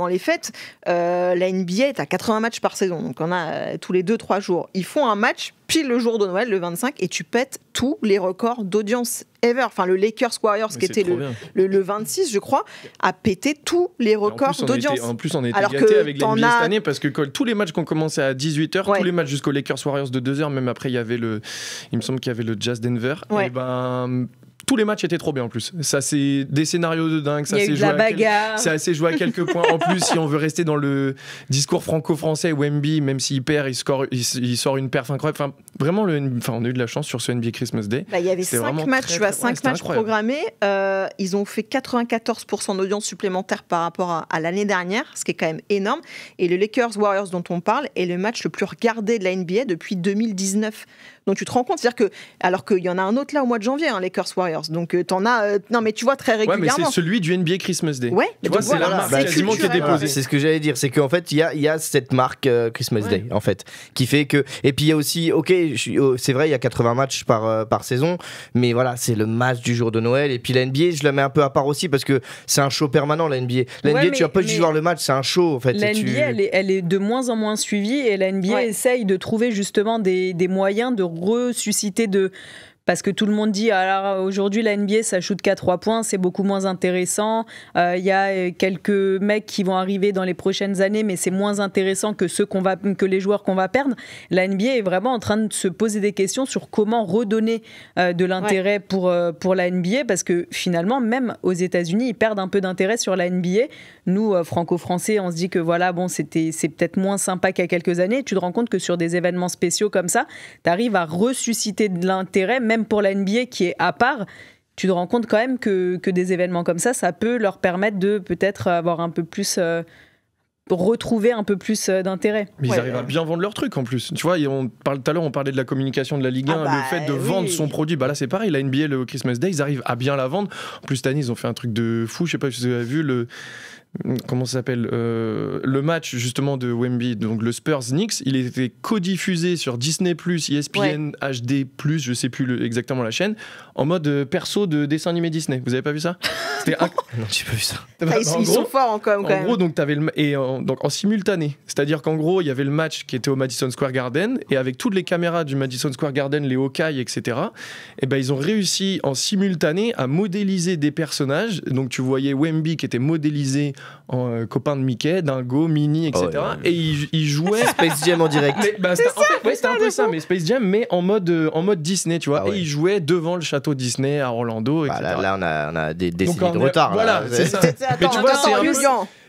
les fêtes, la NBA est à 80 matchs par saison, donc on a tous les 2-3 jours. Ils font un match pile le jour de Noël, le 25, et tu pètes tous les records d'audience ever. Enfin, le Lakers Warriors, qui était le 26, je crois, a pété tous les records d'audience. En plus, on a été gâtés avec la NBA cette année, parce que tous les matchs qui ont commencé à 18h, tous les matchs jusqu'au Lakers Warriors de 2h, même après, il me semble qu'il y avait le Jazz Denver. Ouais. Et tous les matchs étaient trop bien en plus. Ça, c'est des scénarios de dingue. Ça, il y a eu de la bagarre. C'est assez joué à quelques points. En plus, si on veut rester dans le discours franco-français, Wemby, même s'il perd, il sort une perf incroyable. Enfin, vraiment, on a eu de la chance sur ce NBA Christmas Day. Il y avait 5 matchs, matchs programmés. Ils ont fait 94% d'audience supplémentaire par rapport à l'année dernière, ce qui est quand même énorme. Et le Lakers Warriors dont on parle est le match le plus regardé de la NBA depuis 2019. Donc tu te rends compte, c'est-à-dire que, alors qu'il y en a un autre là au mois de janvier, Lakers Warriors, donc t'en as, non mais tu vois très régulièrement. Ouais, mais c'est celui du NBA Christmas Day. Ouais, tu vois, c'est la marque quasiment qui est déposée. C'est ce que j'allais dire, c'est qu'en fait il y a cette marque Christmas Day en fait, qui fait que, et puis il y a aussi, c'est vrai, il y a 80 matchs par saison, mais voilà, c'est le match du jour de Noël. Et puis la NBA, je la mets un peu à part aussi parce que c'est un show permanent, la NBA. La NBA, tu vas pas juste voir le match, c'est un show en fait. La NBA, elle est de moins en moins suivie, et la NBA essaye de trouver justement des moyens de ressusciter parce que tout le monde dit alors aujourd'hui la NBA ça shoot qu'à 3 points, c'est beaucoup moins intéressant, il y a quelques mecs qui vont arriver dans les prochaines années, mais c'est moins intéressant que que les joueurs qu'on va perdre. La NBA est vraiment en train de se poser des questions sur comment redonner de l'intérêt pour la NBA, parce que finalement même aux États-Unis ils perdent un peu d'intérêt sur la NBA. Nous franco-français on se dit que voilà, bon, c'est peut-être moins sympa qu'il y a quelques années. Tu te rends compte que sur des événements spéciaux comme ça, tu arrives à ressusciter de l'intérêt, même pour la NBA qui est à part. Tu te rends compte quand même que des événements comme ça peut leur permettre de peut-être avoir un peu plus retrouver un peu plus d'intérêt. Mais ils arrivent à bien vendre leur truc en plus. Tu vois, tout à l'heure on parlait de la communication de la Ligue 1, le fait de vendre son produit. Là c'est pareil, la NBA, le Christmas Day, ils arrivent à bien la vendre. En plus cette année ils ont fait un truc de fou. Je sais pas si vous avez vu comment ça s'appelle, le match justement de Wemby, donc le Spurs-Knicks, il était codiffusé sur Disney+, ESPN, HD+, je sais plus exactement la chaîne, en mode perso de dessin animé Disney. Vous avez pas vu ça? Non, j'ai pas vu ça. Ils sont forts quand même. En gros, donc t'avais donc en simultané, c'est-à-dire qu'en gros il y avait le match qui était au Madison Square Garden, et avec toutes les caméras du Madison Square Garden, les Hawkeye, etc. Et ben ils ont réussi en simultané à modéliser des personnages. Donc tu voyais Wemby qui était modélisé en copain de Mickey, Dingo, Minnie, etc. Et il jouait Space Jam en direct. C'était un peu ça, mais Space Jam, mais en mode Disney, tu vois. Et il jouait devant le château Disney à Orlando, etc. Là, on a des décennies de retard. Voilà, c'est ça. Mais tu vois,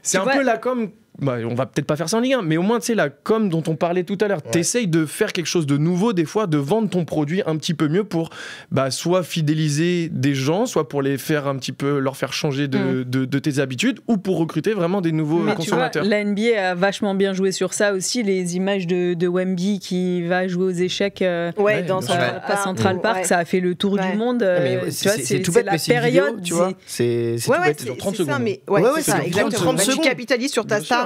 c'est un peu la com. On va peut-être pas faire ça en Ligue 1, mais au moins, tu sais, la com dont on parlait tout à l'heure, t'essayes de faire quelque chose de nouveau, des fois, de vendre ton produit un petit peu mieux pour soit fidéliser des gens, soit pour les faire un petit peu, leur faire changer de tes habitudes, ou pour recruter vraiment des nouveaux consommateurs. Tu vois, la NBA a vachement bien joué sur ça aussi, les images de Wemby qui va jouer aux échecs dans Central Park, ça a fait le tour du monde. C'est tout bête, la période. Tu vois, c'est tout bête. C'est 30 secondes. C'est ça, exactement. Tu capitalises sur ta star.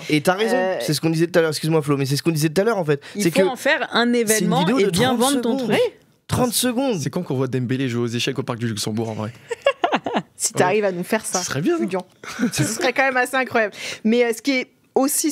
Et t'as raison, c'est ce qu'on disait tout à l'heure, excuse-moi Flo, mais c'est ce qu'on disait tout à l'heure en fait. Il faut en faire un événement et bien vendre ton truc. 30 secondes. C'est quand qu'on voit Dembélé jouer aux échecs au Parc du Luxembourg en vrai? Si t'arrives à nous faire ça, ce serait bien. Ce serait quand même assez incroyable. Mais ce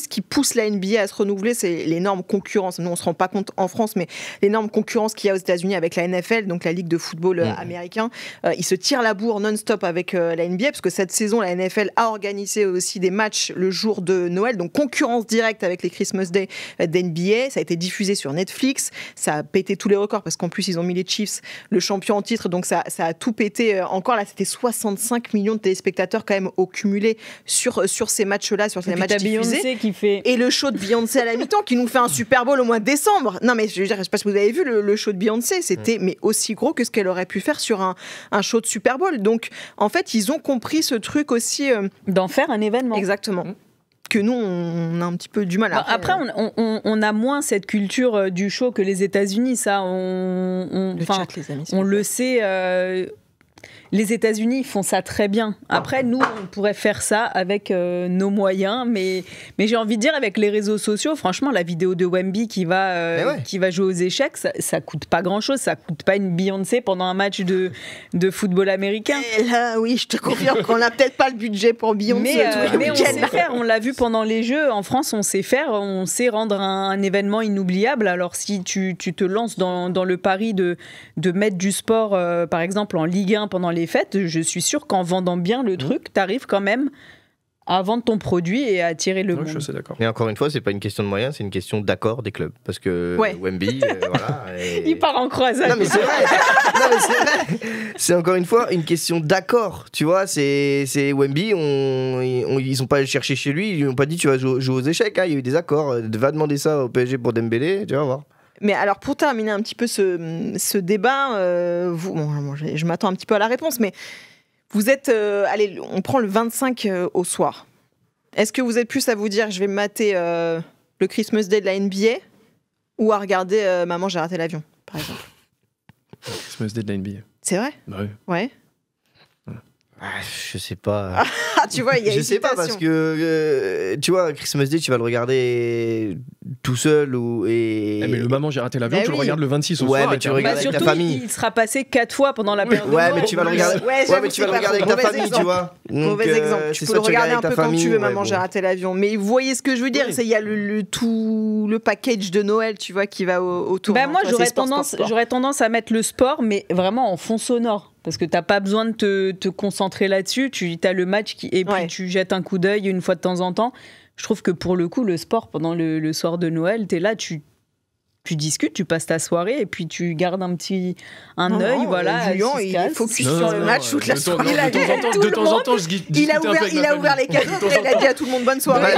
qui pousse la NBA à se renouveler, c'est l'énorme concurrence. Nous, on se rend pas compte en France, mais l'énorme concurrence qu'il y a aux États-Unis avec la NFL, donc la ligue de football américain. Ils se tirent la bourre non-stop avec la NBA, parce que cette saison, la NFL a organisé aussi des matchs le jour de Noël, donc concurrence directe avec les Christmas Day d'NBA. Ça a été diffusé sur Netflix, ça a pété tous les records, parce qu'en plus, ils ont mis les Chiefs, le champion en titre, donc ça a tout pété. Encore là, c'était 65 millions de téléspectateurs quand même au cumulé sur ces matchs-là, sur ces matchs diffusés. Qui fait... Et le show de Beyoncé à la mi-temps qui nous fait un Super Bowl au mois de décembre. Non mais je veux dire, je sais pas si vous avez vu le show de Beyoncé, c'était mais aussi gros que ce qu'elle aurait pu faire sur un show de Super Bowl. Donc en fait, ils ont compris ce truc aussi d'en faire un événement. Exactement. que nous, on a un petit peu du mal. Après, on a moins cette culture du show que les États-Unis. Ça, on le sait. Les États-Unis font ça très bien. Après, nous, on pourrait faire ça avec nos moyens, mais j'ai envie de dire, avec les réseaux sociaux, franchement, la vidéo de Wemby qui va jouer aux échecs, ça coûte pas grand-chose. Ça coûte pas une Beyoncé pendant un match de football américain. Et là, oui, je te confirme qu'on n'a peut-être pas le budget pour Beyoncé. Mais on sait faire. On l'a vu pendant les Jeux. En France, on sait faire. On sait rendre un événement inoubliable. Alors, si tu te lances dans le pari de mettre du sport, par exemple, en Ligue 1 pendant les fêtes, je suis sûre qu'en vendant bien le truc, t'arrives quand même à vendre ton produit et à attirer le monde. Je suis d'accord. Mais encore une fois, c'est pas une question de moyens, c'est une question d'accord des clubs. Parce que Wemby, voilà. Il part en croisade. Non, mais c'est vrai. C'est encore une fois une question d'accord. Tu vois, c'est Wemby, ils sont pas allés chercher chez lui, ils lui ont pas dit tu vas jouer aux échecs. Il y a eu des accords. Va demander ça au PSG pour Dembélé, tu vas voir. Mais alors, pour terminer un petit peu ce débat, je m'attends un petit peu à la réponse, mais vous êtes... allez, on prend le 25 au soir. Est-ce que vous êtes plus à vous dire je vais me mater le Christmas Day de la NBA ou à regarder Maman, j'ai raté l'avion, par exemple? Christmas Day de la NBA. C'est vrai? Bah oui. Ouais. Je sais pas. Tu vois, il y a je sais pas parce que tu vois, Christmas Day, tu vas le regarder tout seul mais le Maman, j'ai raté l'avion, tu le regardes le 26 au soir. Ouais, mais tu le regardes avec ta famille. Il sera passé 4 fois pendant la période. Ouais, mais tu vas le regarder. Mais tu vas le regarder avec ta famille, tu vois. Mauvais exemple. Tu peux le regarder un peu quand tu veux, Maman, j'ai raté l'avion. Mais vous voyez ce que je veux dire? Il y a le package de Noël, tu vois, qui va autour. Moi, j'aurais tendance à mettre le sport, mais vraiment en fond sonore. Parce que t'as pas besoin de te concentrer là-dessus. Tu as le match et puis tu jettes un coup d'œil une fois de temps en temps. Je trouve que pour le coup, le sport pendant le soir de Noël, t'es là, tu discutes, tu passes ta soirée et puis tu gardes un œil, voilà. Julien, il est focus sur le match toute la soirée. De temps en temps, je discute il a ouvert les cadeaux, il a dit à tout le monde bonne soirée.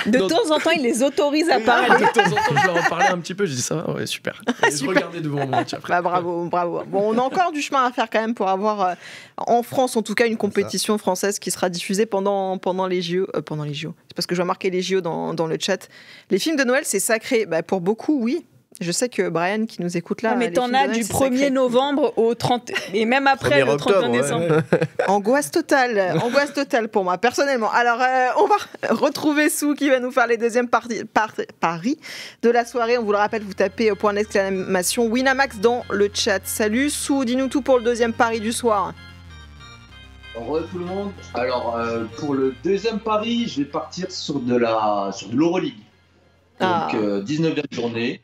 De temps en temps, il les autorise à parler. De temps en temps, je leur en parlais un petit peu, je dis ça, ouais, super. Et je regardais devant mon match après. Bravo. Bon, on a encore du chemin à faire quand même pour avoir, en France en tout cas, une compétition française qui sera diffusée pendant les JO. C'est parce que je vois marquer les JO dans le chat. Les films de Noël, c'est sacré. Pour beaucoup, oui. Je sais que Brian qui nous écoute là. Mais t'en as du 1er novembre au 30 et même après le 31 décembre. Angoisse totale pour moi personnellement. Alors on va retrouver Sou qui va nous faire les deuxièmes paris de la soirée. On vous le rappelle, vous tapez point d'exclamation Winamax dans le chat. Salut Sou, dis-nous tout pour le deuxième pari du soir. Bonjour tout le monde. Alors pour le deuxième pari, je vais partir sur de l'Euroleague. Donc 19e journée.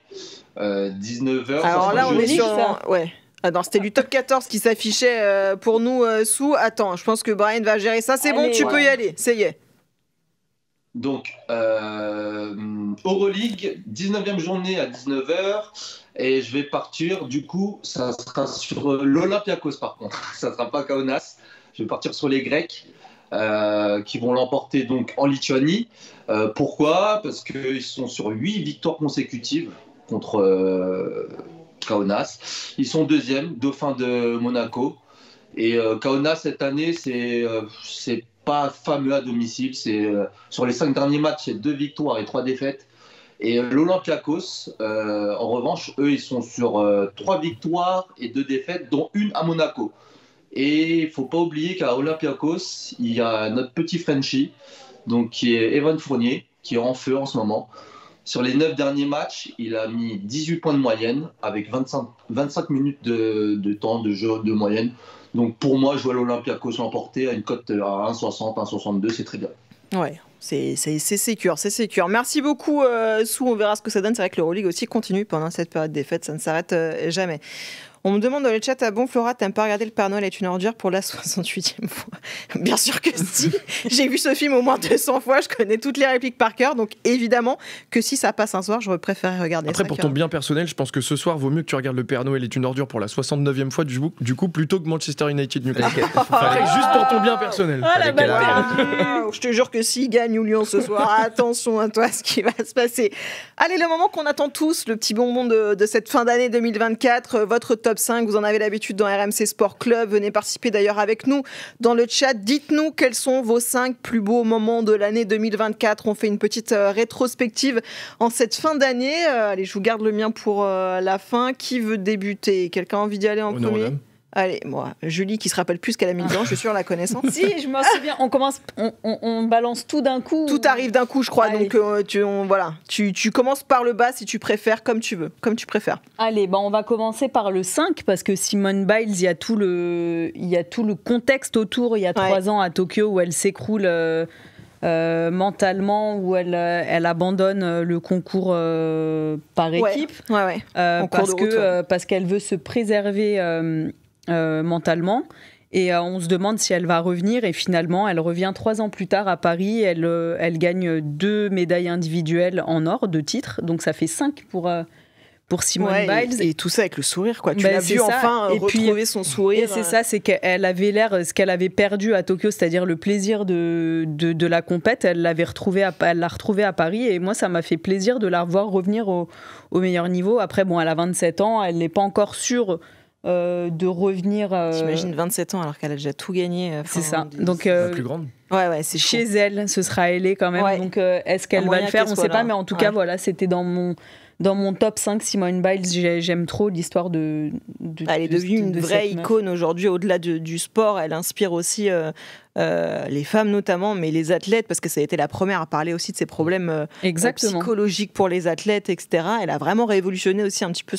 19h. Alors là, on est sur. Ouais. Attends, c'était du top 14 qui s'affichait pour nous sous. Attends, je pense que Brian va gérer ça. C'est bon, tu peux y aller. Ça y est. Donc, Euroleague, 19e journée à 19h. Et je vais partir, du coup, ça sera sur l'Olympiakos par contre. Ça ne sera pas Kaunas. Je vais partir sur les Grecs. Qui vont l'emporter donc en Lituanie. Pourquoi? Parce qu'ils sont sur 8 victoires consécutives contre Kaunas. Ils sont deuxièmes, dauphin de Monaco. Et Kaunas, cette année, c'est pas fameux à domicile. Sur les 5 derniers matchs, c'est 2 victoires et 3 défaites. Et l'Olympiakos, en revanche, eux, ils sont sur 3 victoires et 2 défaites, dont une à Monaco. Et il ne faut pas oublier qu'à Olympiakos, il y a notre petit Frenchie, donc qui est Evan Fournier, qui est en feu en ce moment. Sur les 9 derniers matchs, il a mis 18 points de moyenne, avec 25 minutes de temps de jeu de moyenne. Donc pour moi, jouer à l'Olympiakos l'emporter à une cote à 1,60, 1,62, c'est très bien. Ouais, c'est sécure. Merci beaucoup Sou, on verra ce que ça donne. C'est vrai que l'Euroleague aussi continue pendant cette période des fêtes, ça ne s'arrête jamais. On me demande dans le chat, bon Flora, t'aimes pas regarder Le Père Noël est une ordure pour la 68e fois? Bien sûr que si. J'ai vu ce film au moins 200 fois, je connais toutes les répliques par cœur, donc évidemment que si ça passe un soir, j'aurais préféré regarder ça. Après, pour ton bien personnel, je pense que ce soir, vaut mieux que tu regardes Le Père Noël est une ordure pour la 69e fois du coup, plutôt que Manchester United Newcastle. Juste pour ton bien personnel. Ah la balle perdue. Je te jure que s'il gagne ou Lyon ce soir, attention à toi ce qui va se passer. Allez, le moment qu'on attend tous, le petit bonbon de cette fin d'année 2024, votre top top 5. Vous en avez l'habitude dans RMC Sport Club. Venez participer d'ailleurs avec nous dans le chat. Dites-nous quels sont vos 5 plus beaux moments de l'année 2024. On fait une petite rétrospective en cette fin d'année. Allez, je vous garde le mien pour la fin. Qui veut débuter? Quelqu'un a envie d'y aller en premier? Allez, moi, Julie qui se rappelle plus ce qu'elle a mis dedans, je suis sûre, la connaissance. Si, je m'en souviens. On balance tout d'un coup. Tout arrive d'un coup, je crois. Allez. Donc, tu commences par le bas si tu préfères, comme tu veux, comme tu préfères. Allez, on va commencer par le 5 parce que Simone Biles, il y a tout le contexte autour. Il y a 3 ans à Tokyo où elle s'écroule mentalement, où elle abandonne le concours par équipe. Parce qu'elle veut se préserver mentalement. Et on se demande si elle va revenir. Et finalement, elle revient 3 ans plus tard à Paris. Elle gagne 2 médailles individuelles en or, 2 titres. Donc ça fait 5 pour Simone Biles. Et tout ça avec le sourire, quoi. Tu l'as vu enfin retrouver son sourire. Et c'est ça, c'est qu'elle avait l'air, ce qu'elle avait perdu à Tokyo, c'est-à-dire le plaisir de la compète, elle l'a retrouvé à Paris. Et moi, ça m'a fait plaisir de la voir revenir au meilleur niveau. Après, elle a 27 ans, elle n'est pas encore sûre de revenir. J'imagine 27 ans alors qu'elle a déjà tout gagné. C'est ça. Donc, la plus grande. Ouais, c'est chez elle, ce sera elle quand même. Ouais. Donc, est-ce qu'elle va le faire? On ne sait pas, mais en tout cas, voilà, c'était dans mon top 5, Simone Biles. J'aime trop l'histoire de elle est devenue une vraie icône aujourd'hui, au-delà du sport. Elle inspire aussi les femmes notamment, mais les athlètes, parce que ça a été la première à parler aussi de ces problèmes psychologiques pour les athlètes, etc. Elle a vraiment révolutionné aussi un petit peu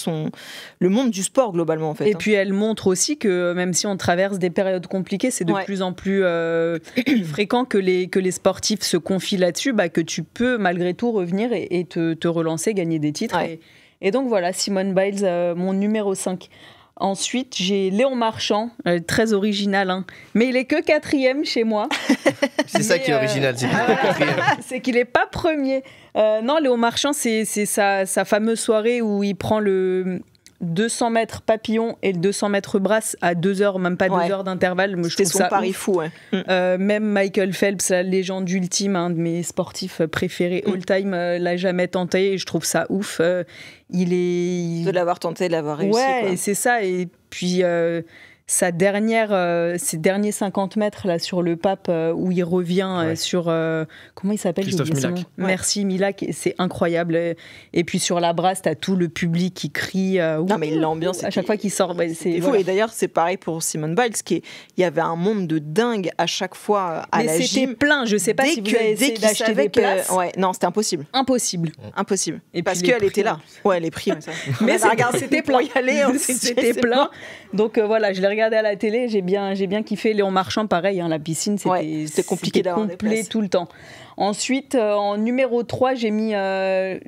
le monde du sport globalement, en fait. Et puis elle montre aussi que même si on traverse des périodes compliquées, c'est de plus en plus fréquent que les sportifs se confient là-dessus, que tu peux malgré tout revenir et te relancer, gagner des titres. Et donc voilà, Simone Biles, mon numéro 5. Ensuite, j'ai Léon Marchand, très original, hein. Mais il est que 4e chez moi. C'est ça qui est original, c'est qu'il n'est pas 4e. C'est qu'il n'est pas premier. Non, Léon Marchand, c'est sa fameuse soirée où il prend le 200 mètres papillon et le 200 mètres brasse à 2 heures, même pas 2 heures d'intervalle. C'était son pari fou. Même Michael Phelps, la légende ultime, un de mes sportifs préférés all-time, l'a jamais tenté et je trouve ça ouf. De l'avoir tenté, de l'avoir réussi. Ouais, c'est ça. Et puis ses derniers 50 mètres là, sur le pape où il revient sur... comment il s'appelle? Christophe Milak. Merci Milak, c'est incroyable. Et puis sur la brasse, t'as tout le public qui crie. Non mais l'ambiance... À chaque fois qu'il sort, c'est fou. Et d'ailleurs, c'est pareil pour Simone Biles, il y avait un monde de dingue à chaque fois à la gym. C'était plein, je sais pas si vous avez essayé d'acheter des places. Non, c'était impossible. Impossible. Et parce qu'elle était là. Ouais, les prix. Mais c'était plein. C'était plein. Donc voilà, je l'ai regardé à la télé, j'ai bien kiffé. Léon Marchand, pareil, la piscine, c'était compliqué d'avoir des places. Tout le temps. Ensuite, en numéro 3, j'ai mis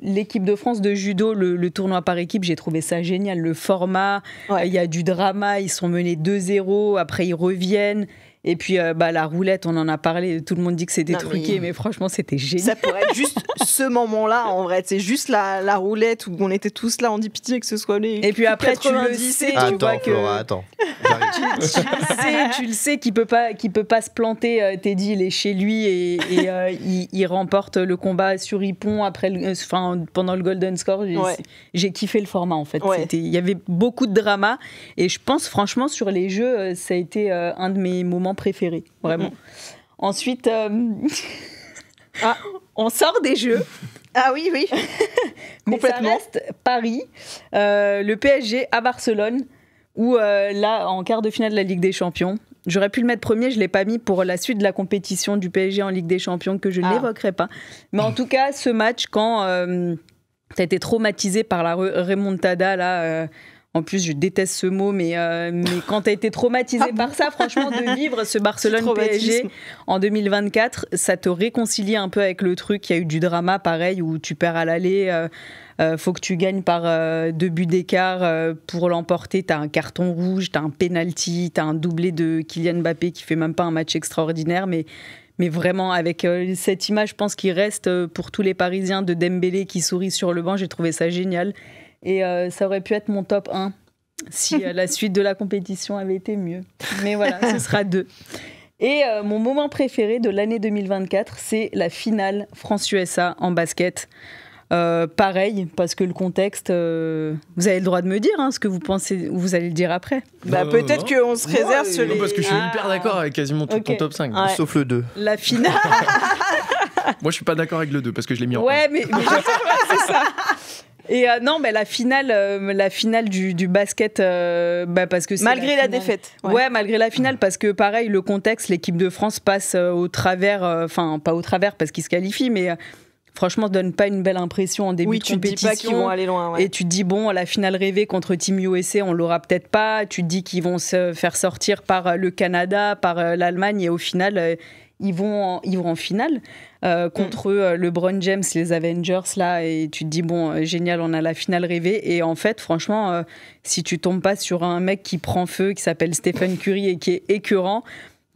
l'équipe de France de judo, le tournoi par équipe. J'ai trouvé ça génial. Le format, il y a du drama, ils sont menés 2-0, après ils reviennent. Et puis la roulette, on en a parlé, tout le monde dit que c'était truqué, mais franchement c'était génial. Ça pourrait être juste ce moment-là en vrai, c'est juste la roulette où on était tous là, on dit pitié que ce soit les. Et puis après 90, tu le sais, tu vois que Flora, attends. tu le sais qu'il peut pas se planter. Teddy, il est chez lui et il remporte le combat sur Ippon pendant le Golden Score. J'ai kiffé le format en fait. Il y avait beaucoup de drama et je pense franchement sur les jeux, ça a été un de mes moments préférés, vraiment. Ensuite, on sort des jeux. Ah oui. Mais ça reste Paris, le PSG à Barcelone, où là, en quart de finale de la Ligue des Champions, j'aurais pu le mettre premier, je ne l'ai pas mis pour la suite de la compétition du PSG en Ligue des Champions, que je n'évoquerai pas. Mais en tout cas, ce match, quand tu as été traumatisé par la remontada, là... En plus, je déteste ce mot, mais quand tu as été traumatisé par ça, franchement, de vivre ce Barcelone-PSG en 2024, ça te réconcilie un peu avec le truc. Il y a eu du drama, pareil, où tu perds à l'aller. Faut que tu gagnes par 2 buts d'écart pour l'emporter. Tu as un carton rouge, tu as un penalty, tu as un doublé de Kylian Mbappé qui fait même pas un match extraordinaire, mais vraiment, avec cette image, je pense qu'il reste pour tous les Parisiens de Dembélé qui sourit sur le banc. J'ai trouvé ça génial. Et ça aurait pu être mon top 1 si la suite de la compétition avait été mieux. Mais voilà, ce sera 2. Et mon moment préféré de l'année 2024, c'est la finale France-USA en basket. Pareil, parce que le contexte, vous avez le droit de me dire ce que vous pensez, ou vous allez le dire après. Peut-être qu'on se réserve sur les... Non, parce que je suis hyper d'accord avec quasiment tout ton top 5. Ouais. Sauf le 2. La finale. Moi, je suis pas d'accord avec le 2 parce que je l'ai mis en Ouais, mais c'est ça. Et non, mais la finale du basket, parce que c'est malgré la défaite. Ouais, malgré la finale, parce que pareil, le contexte, l'équipe de France passe au travers, enfin pas au travers parce qu'ils se qualifient, mais franchement, donne pas une belle impression en début de compétition. Tu te dis pas qu'ils vont aller loin. Ouais. Et tu te dis, bon, la finale rêvée contre Team USA, on l'aura peut-être pas. Tu te dis qu'ils vont se faire sortir par le Canada, par l'Allemagne, et au final, ils vont en finale contre LeBron James, les Avengers, là, et tu te dis, bon, génial, on a la finale rêvée. Et en fait, franchement, si tu tombes pas sur un mec qui prend feu, qui s'appelle Stephen Curry et qui est écœurant,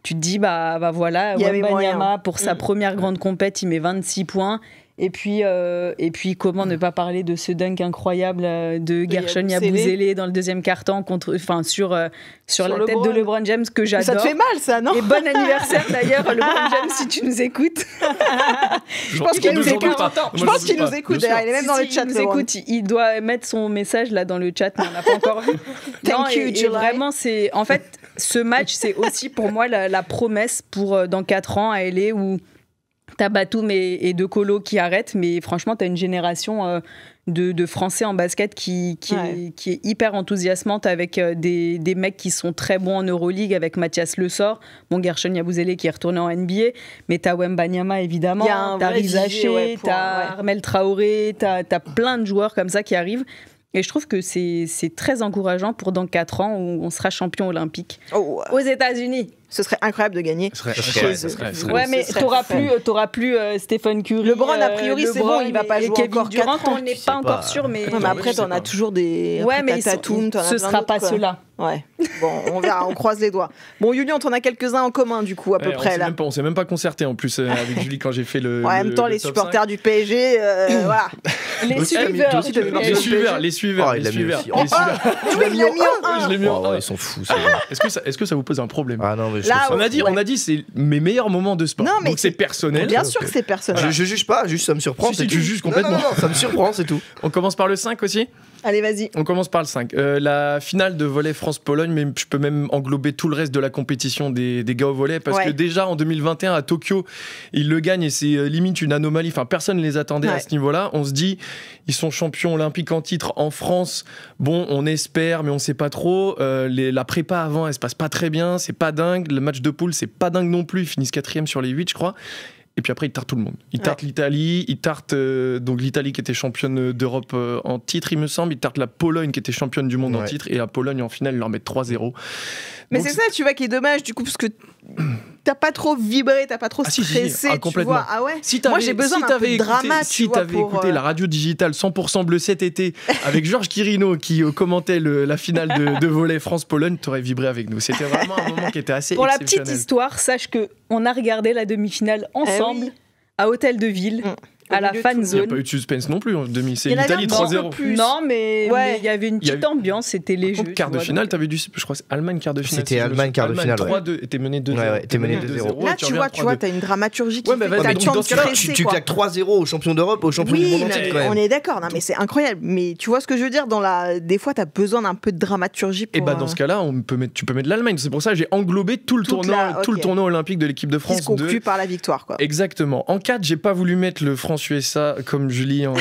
tu te dis, bah voilà, Wembanyama, pour sa première grande compète, il met 26 points. Et puis, comment ne pas parler de ce dunk incroyable de Gershon Yabusele dans le deuxième quart-temps sur la tête de LeBron James, que j'adore. Ça te fait mal, ça, non? Et bon anniversaire d'ailleurs, LeBron James, si tu nous écoutes. Je pense qu'il nous écoute. Je pense qu'il nous écoute. Il est même dans le chat. Il nous écoute. Il doit mettre son message là dans le chat, mais on n'a pas encore vu. Thank you, et vraiment, c'est en fait ce match, c'est aussi pour moi la promesse pour dans 4 ans à LA où t'as Batum et De Colo qui arrêtent, mais franchement, t'as une génération de Français en basket qui est hyper enthousiasmante, avec des mecs qui sont très bons en Euroleague, avec Mathias Le Sort, Gershon Yabusele qui est retourné en NBA, mais t'as Wembanyama évidemment, t'as Rizaché, t'as Armel Traoré, t'as plein de joueurs comme ça qui arrivent. Et je trouve que c'est très encourageant pour dans 4 ans où on sera champion olympique aux États-Unis. Ce serait incroyable de gagner. Ouais, mais t'auras plus Stephen Curry. LeBron, a priori, c'est bon, il va pas jouer encore 4 ans. On n'est pas encore sûr, mais... Non, mais après, t'en as toujours des... Ouais, mais ce sera pas ceux-là. Ouais. Bon, on verra, on croise les doigts. Bon, Julie, on t'en a quelques-uns en commun, du coup, à peu près, là. On s'est même pas concerté, en plus, avec Julie, quand j'ai fait le... En même temps, les supporters du PSG, voilà. Les suiveurs. Les suiveurs. Tu l'as mis en 1. Je l'ai mis en 1. Ils sont fous. Est-ce que ça vous pose un problème? Ah non, mais on a dit c'est mes meilleurs moments de sport. Donc c'est personnel. Bien sûr que c'est personnel. Je juge pas, juste ça me surprend. Si tu juges complètement. Non, ça me surprend, c'est tout. On commence par le 5 aussi? Allez, vas-y. On commence par le 5. La finale de volley France-Pologne, mais je peux même englober tout le reste de la compétition des gars au volley, parce que déjà en 2021 à Tokyo, ils le gagnent et c'est limite une anomalie. Enfin, personne ne les attendait à ce niveau-là. On se dit, ils sont champions olympiques en titre en France. Bon, on espère, mais on sait pas trop. La prépa avant, elle se passe pas très bien. C'est pas dingue. Le match de poule, c'est pas dingue non plus. Ils finissent 4e sur les 8, je crois. Et puis après, ils tartent tout le monde. Ils tartent l'Italie, ils tartent donc l'Italie qui était championne d'Europe en titre, il me semble. Ils tartent la Pologne qui était championne du monde en titre. Et la Pologne, en finale, ils leur mettent 3-0. Mais donc, c'est ça, tu vois, qui est dommage, du coup, parce que t'as pas trop vibré, t'as pas trop stressé, tu vois. Ah ouais. Moi, j'ai besoin d'un peu de drama, si t'avais écouté la radio digitale 100% bleu cet été avec Georges Quirino qui commentait la finale de volley France-Pologne, t'aurais vibré avec nous. C'était vraiment un moment qui était assez Pour exceptionnel. La petite histoire, sache qu'on a regardé la demi-finale ensemble à Hôtel de Ville. À la fan zone. Il n'y a pas eu de suspense non plus en demi. C'est l'Italie 3-0. Non, mais il y avait une petite ambiance, c'était léger. Quart de finale, t'avais du. Je crois que c'est Allemagne quart de finale. C'était Allemagne quart de finale. 3-2. Était mené 2-0. Ouais, était mené 2-0. Là, tu vois, t'as une dramaturgie qui fait que dans ce cas-là, tu claques 3-0 aux champions d'Europe, aux champions du monde entier quand même. On est d'accord, non, mais c'est incroyable. Mais tu vois ce que je veux dire, des fois, t'as besoin d'un peu de dramaturgie. Et dans ce cas-là, tu peux mettre l'Allemagne. C'est pour ça que j'ai englobé tout le tournoi olympique de l'équipe de France. Qui se conclut par la victoire, quoi. Exactement. En 4, j'ai pas voulu mettre le France-USA comme Julie au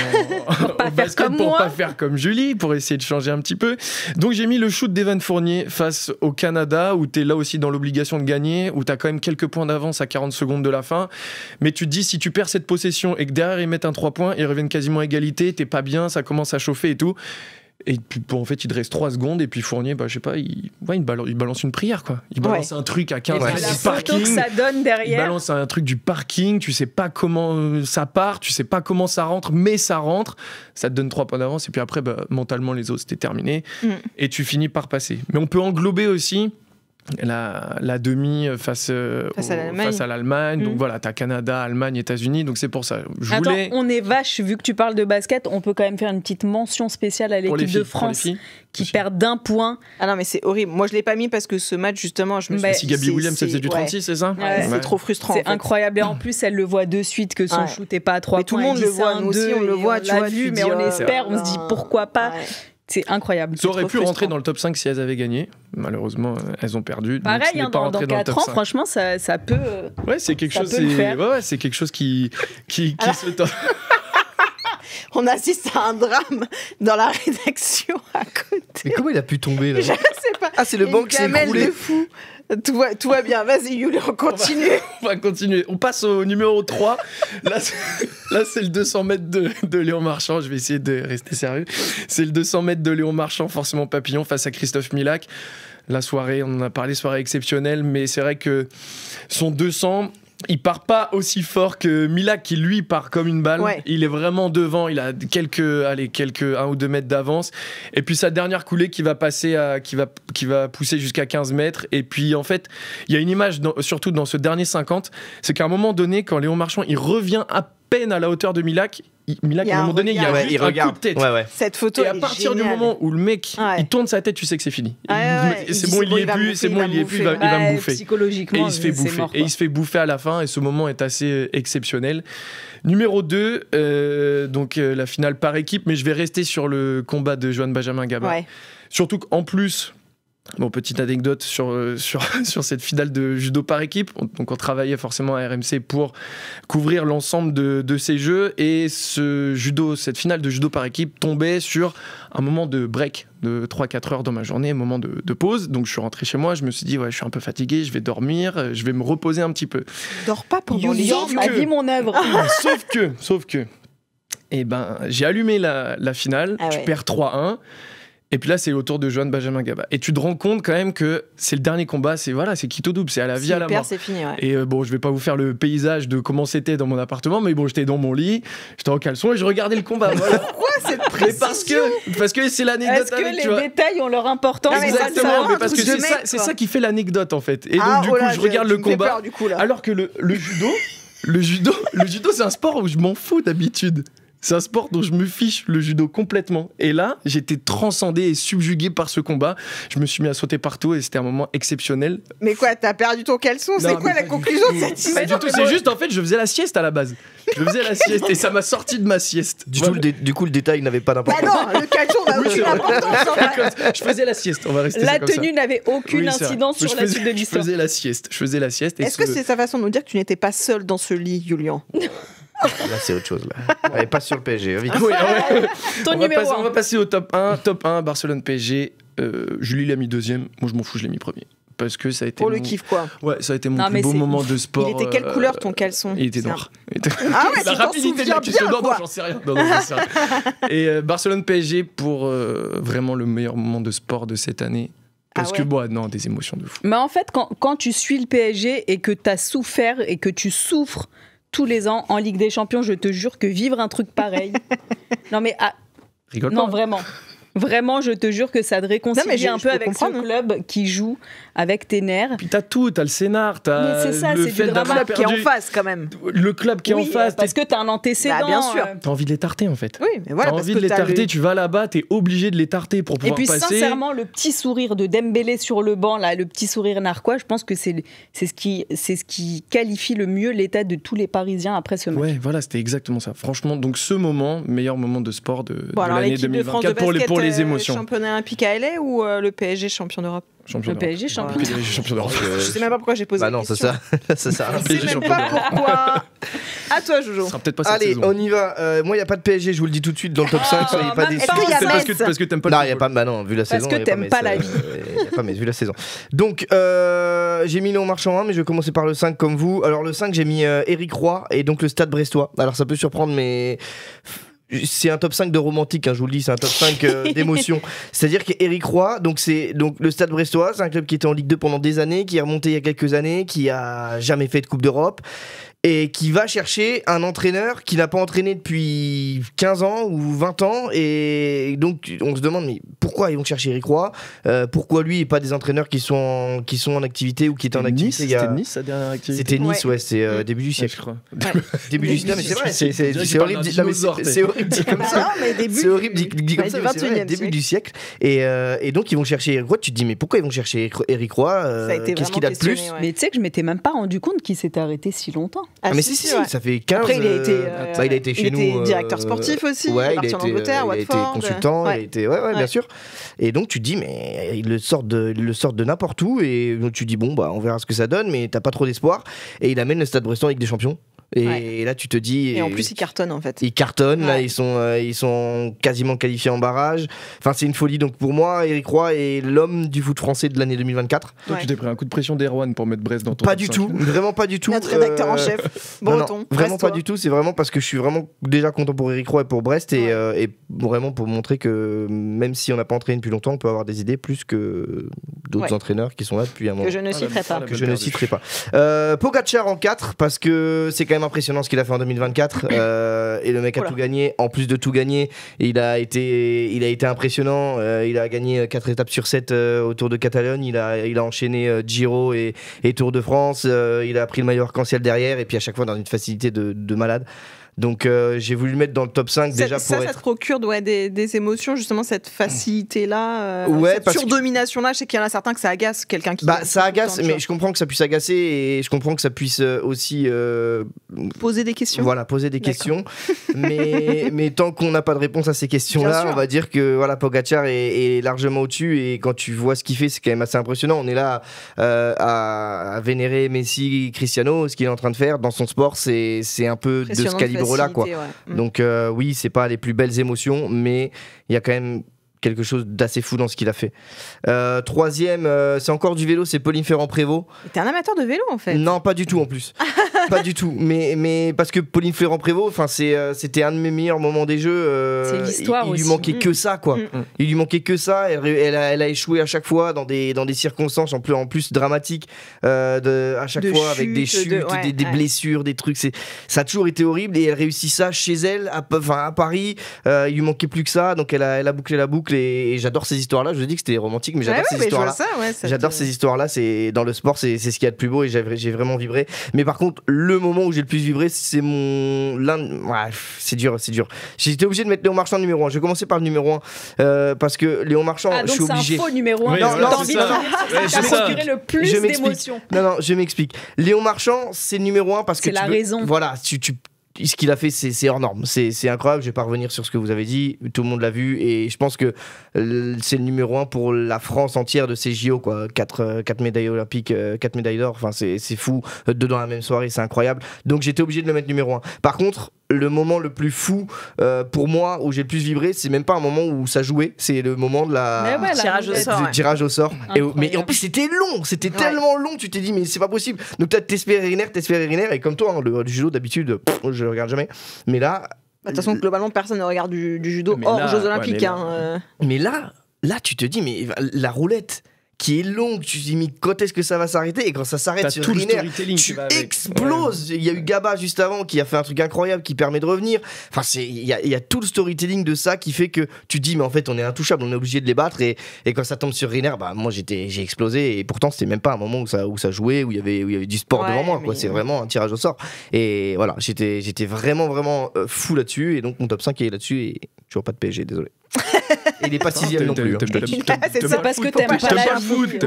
basket pour pas faire comme Julie, pour essayer de changer un petit peu. Donc j'ai mis le shoot d'Evan Fournier face au Canada, où t'es là aussi dans l'obligation de gagner, où t'as quand même quelques points d'avance à 40 secondes de la fin. Mais tu te dis, si tu perds cette possession et que derrière ils mettent un 3 points, ils reviennent quasiment à égalité, t'es pas bien, ça commence à chauffer et tout. Et puis, en fait, il te reste 3 secondes et puis Fournier, je sais pas, il balance une prière, quoi. Il balance un truc à 15 mètres du parking. Que ça donne derrière. Il balance un truc du parking, tu sais pas comment ça part, tu sais pas comment ça rentre, mais ça rentre. Ça te donne 3 points d'avance et puis après, mentalement, les autres, c'était terminé. Et tu finis par passer. Mais on peut englober aussi la demi face à l'Allemagne. Donc voilà, t'as Canada, Allemagne, États-Unis. Donc c'est pour ça. On est vache, vu que tu parles de basket, on peut quand même faire une petite mention spéciale à l'équipe de France qui perd d'1 point. Ah non, mais c'est horrible. Moi, je l'ai pas mis parce que ce match, justement, je me suis dit. Si Gabi Williams, ça faisait du 36, c'est ça? C'est trop frustrant. C'est incroyable. Et en plus, elle le voit de suite que son shoot n'est pas à 3 points. Tout le monde le voit, nous aussi, on le voit. Tu l'as vu, mais on espère, on se dit pourquoi pas. C'est incroyable. Ça aurait pu rentrer dans le top 5 si elles avaient gagné. Malheureusement, elles ont perdu. Pareil, dans 4 ans, franchement, ça peut. Ouais, c'est quelque chose. C'est quelque chose qui se tente. On assiste à un drame dans la rédaction à côté. Mais comment il a pu tomber là? Je sais pas. Ah, c'est le banc qui s'est écroulé. De fou. Tout va bien. Vas-y, Julien, on continue. On va continuer. On passe au numéro 3. Là, c'est le 200 mètres de Léon Marchand. Je vais essayer de rester sérieux. C'est le 200 mètres de Léon Marchand, forcément papillon, face à Christophe Milak. La soirée, on en a parlé, soirée exceptionnelle, mais c'est vrai que son 200... il part pas aussi fort que Milak qui lui part comme une balle. Ouais. Il est vraiment devant, il a quelques 1 ou 2 mètres d'avance. Et puis sa dernière coulée qui va passer qui va pousser jusqu'à 15 mètres. Et puis en fait, il y a une image surtout dans ce dernier 50, c'est qu'à un moment donné, quand Léon Marchand il revient à peine à la hauteur de Milak, à un moment donné, il y a un coup de tête. Ouais. Cette photo, et à partir du moment où le mec il tourne sa tête, tu sais que c'est fini. C'est bon, il y est plus, il va me bouffer. Psychologiquement, et il se fait bouffer. Et il se fait bouffer à la fin. Et ce moment est assez exceptionnel. Numéro 2, donc la finale par équipe, mais je vais rester sur le combat de Joanne Benjamin Gaba. Ouais. Surtout qu'en plus. Bon, petite anecdote sur cette finale de judo par équipe. Donc, on travaillait forcément à RMC pour couvrir l'ensemble de ces jeux. Et cette finale de judo par équipe tombait sur un moment de break de 3-4 heures dans ma journée, un moment de pause. Donc, je suis rentré chez moi. Je me suis dit, je suis un peu fatigué, je vais dormir, je vais me reposer un petit peu. Dors pas pendant les jours. Ma vie, mon œuvre. Sauf que, j'ai allumé la finale. Tu perds 3-1. Et puis là, c'est au tour de Joanne Benjamin Gaba. Et tu te rends compte quand même que c'est le dernier combat, c'est quitte au double, c'est à la vie, à la mort. C'est fini, ouais. Et je vais pas vous faire le paysage de comment c'était dans mon appartement, mais j'étais dans mon lit, j'étais en caleçon et je regardais le combat. Voilà. Pourquoi cette précision? Parce que c'est l'anecdote. Est-ce que les détails ont leur importance? Exactement, mais parce que c'est ça qui fait l'anecdote en fait. Et donc du coup, je regarde le combat. Alors que le judo, c'est un sport où je m'en fous d'habitude. C'est un sport dont je me fiche, le judo, complètement. Et là, j'étais transcendé et subjugué par ce combat. Je me suis mis à sauter partout et c'était un moment exceptionnel. Mais quoi, t'as perdu ton caleçon? C'est quoi la conclusion de cette histoire? C'est juste, en fait, je faisais la sieste à la base. Je faisais la sieste et ça m'a sorti de ma sieste. Du coup, le détail n'avait pas d'importance. Bah non, le caleçon n'a aucune importance. Je faisais la sieste, on va rester la comme ça. La tenue n'avait aucune incidence sur la suite de l'histoire. Je faisais la sieste. Est-ce que c'est sa façon de nous dire que tu n'étais pas seul dans ce lit, Julien? Là, c'est autre chose. Là. Allez, passe sur le PSG. Vite. Ton numéro 1. On va passer au top 1. Top 1, Barcelone-PSG. Julie l'a mis 2e. Moi, je m'en fous, je l'ai mis 1er. Parce que ça a été. Pour le kiff, quoi. Ouais, ça a été mon plus beau moment de sport. Il était quelle couleur ton caleçon? Il était noir. Ah ouais, la rapidité de la question. Non, j'en sais rien. Et Barcelone-PSG pour vraiment le meilleur moment de sport de cette année. Parce que, des émotions de fou. Mais en fait, quand tu suis le PSG et que tu as souffert et que tu souffres tous les ans en Ligue des Champions, je te jure que vivre un truc pareil. Non mais rigole non pas. Vraiment, je te jure que ça te réconcilie un peu avec ce club qui joue avec tes nerfs. Puis t'as tout, t'as le scénar, t'as le fait d'avoir perdu. Qui est en face quand même. Le club qui est en face. Parce que t'as un antécédent. Bah, bien sûr. T'as envie de les tarter en fait. Oui, mais voilà. T'as envie de les tarter, tu vas là-bas, t'es obligé de les tarter pour pouvoir passer. Et puis sincèrement, le petit sourire de Dembélé sur le banc, là, le petit sourire narquois, je pense que c'est ce qui qualifie le mieux l'état de tous les Parisiens après ce match. Ouais, voilà, c'était exactement ça. Franchement, donc ce moment, meilleur moment de sport de l'année 2024 pour les émotions. Championnat olympique à LA ou le PSG champion d'Europe? Le PSG champion d'Europe. Je sais même pas pourquoi j'ai posé la question. Ça sert. Je sais même pas pourquoi. À toi, Jojo. Allez, on y va. Moi, il n'y a pas de PSG, je vous le dis tout de suite dans le top 5. Soyez pas déçus. Est-ce qu'il y a Metz? Parce que t'aimes pas le football. Non, il n'y a pas. Bah non, vu la saison. Parce que t'aimes pas la vie. Il n'y a pas Metz, vu la saison. Donc, j'ai mis Léon Marchand 1, mais je vais commencer par le 5 comme vous. Alors, le 5, j'ai mis Éric Roy et donc le Stade Brestois. Alors, ça peut surprendre, mais. C'est un top 5 de romantique, je vous le dis, c'est un top 5 d'émotion. C'est-à-dire qu'Éric Roy, donc le Stade Brestois, c'est un club qui était en Ligue 2 pendant des années, qui est remonté il y a quelques années, qui a jamais fait de Coupe d'Europe et qui va chercher un entraîneur qui n'a pas entraîné depuis 15 ans ou 20 ans. Et donc, on se demande, mais pourquoi ils vont chercher Eric Roy, pourquoi lui et pas des entraîneurs qui sont en activité ou qui étaient en activité. C'était Nice sa dernière activité. C'était Nice, ouais, c'est début du siècle. Je crois. Début du siècle, mais c'est vrai, c'est horrible dit comme ça. Non, mais début. C'est horrible dit comme ça, mais c'est vrai, début du siècle. Et donc ils vont chercher Eric Roy. Tu te dis mais pourquoi ils vont chercher Eric Roy, qu'est-ce qu'il a de plus? Mais tu sais que je m'étais même pas rendu compte qu'il s'était arrêté si longtemps. Mais si, ça fait 15. Après, il a été chez nous. Il était directeur sportif aussi. Ouais, il est parti en Angleterre, il a été consultant. Il a été, bien sûr. Et donc tu te dis mais il le sort de n'importe où et donc tu te dis bon bah on verra ce que ça donne, mais t'as pas trop d'espoir. Et il amène le Stade Brestois avec des champions. Et là tu te dis et en plus ils cartonnent en fait. Ils cartonnent là, ils sont quasiment qualifiés en barrage. Enfin c'est une folie. Donc pour moi Eric Roy est l'homme du foot français de l'année 2024. Toi tu t'es pris un coup de pression d'Erwan pour mettre Brest dans ton pas du tout, vraiment pas du tout. Notre rédacteur en chef breton. Non, vraiment pas du tout, c'est vraiment parce que je suis vraiment déjà content pour Eric Roy et pour Brest et vraiment pour montrer que même si on n'a pas entraîné depuis longtemps, on peut avoir des idées plus que d'autres entraîneurs qui sont là depuis un moment. Que je ne citerai pas. Pogacar en 4 parce que c'est quand même impressionnant ce qu'il a fait en 2024 et le mec a tout gagné. En plus de tout gagner, il a été impressionnant. Il a gagné 4 étapes sur 7 au Tour de Catalogne. Il a enchaîné Giro et Tour de France. Il a pris le maillot arc-en-ciel derrière et puis à chaque fois dans une facilité de malade. Donc j'ai voulu le mettre dans le top 5 déjà pour ça te procure des émotions justement, cette facilité là, cette surdomination là. Je sais qu'il y en a certains que ça agace, quelqu'un qui ça agace, mais je comprends que ça puisse agacer et je comprends que ça puisse aussi poser des questions. Voilà, poser des questions. mais tant qu'on n'a pas de réponse à ces questions là, on va dire que voilà, Pogacar est largement au-dessus et quand tu vois ce qu'il fait, c'est quand même assez impressionnant. On est là à vénérer Messi, Cristiano, ce qu'il est en train de faire dans son sport, c'est un peu de ce calibre là quoi. Donc oui, c'est pas les plus belles émotions, mais il y a quand même quelque chose d'assez fou dans ce qu'il a fait. Troisième, c'est encore du vélo, c'est Pauline Ferrand-Prévot. T'es un amateur de vélo en fait? Non, pas du tout en plus. Pas du tout. Mais parce que Pauline Ferrand-Prévôt, c'était un de mes meilleurs moments des Jeux. C'est l'histoire il aussi. lui manquait que ça quoi. Il lui manquait que ça. Elle a échoué à chaque fois dans des circonstances en plus dramatiques. À chaque fois avec des chutes, des blessures, des trucs. Ça a toujours été horrible et elle réussit ça chez elle, à Paris. Il lui manquait plus que ça, donc elle a bouclé la boucle. Et j'adore ces histoires-là. Je vous dis que c'était romantique, mais j'adore ces histoires-là. J'adore ces histoires-là. C'est dans le sport, c'est ce qu'il y a de plus beau et j'ai vraiment vibré. Mais par contre, le moment où j'ai le plus vibré, c'est c'est dur. J'étais obligé de mettre Léon Marchand numéro 1. Je vais commencer par le numéro 1 parce que Léon Marchand, je suis obligé. C'est un faux numéro 1. Ça a procuré le plus d'émotions. Non, je m'explique. Léon Marchand, c'est le numéro 1 parce que c'est la raison. Voilà, ce qu'il a fait, c'est hors norme. C'est incroyable. Je vais pas revenir sur ce que vous avez dit. Tout le monde l'a vu. Et je pense que c'est le numéro 1 pour la France entière de ces JO, quoi. 4 médailles olympiques, 4 médailles d'or. Enfin, c'est fou. 2 dans la même soirée, c'est incroyable. Donc, j'étais obligé de le mettre numéro 1. Par contre, le moment le plus fou pour moi, où j'ai le plus vibré, c'est même pas un moment où ça jouait. C'est le moment de tirage au sort. Mais en plus, c'était long. C'était tellement long. Tu t'es dit, mais c'est pas possible. Donc, peut-être t'espérais Riner. Et comme toi, le judo, d'habitude, je regarde jamais. Mais là. De toute façon, globalement, personne ne regarde du judo hors Jeux Olympiques. Mais là, tu te dis, mais la roulette qui est longue, tu te dis, mais quand est-ce que ça va s'arrêter? Et quand ça s'arrête sur Riner, tu exploses. Il y a eu Gaba juste avant qui a fait un truc incroyable qui permet de revenir. Enfin, il y a tout le storytelling de ça qui fait que tu te dis, mais en fait, on est intouchable, on est obligé de les battre. Et quand ça tombe sur Riner, moi, j'ai explosé. Et pourtant, c'était même pas un moment où ça jouait, où il y avait du sport devant moi, quoi. C'est vraiment un tirage au sort. Et voilà, j'étais vraiment fou là-dessus. Et donc, mon top 5 est là-dessus. Et toujours pas de PSG, désolé. Et il est pas 6ème non plus. C'est parce que t'aimes pas le foot.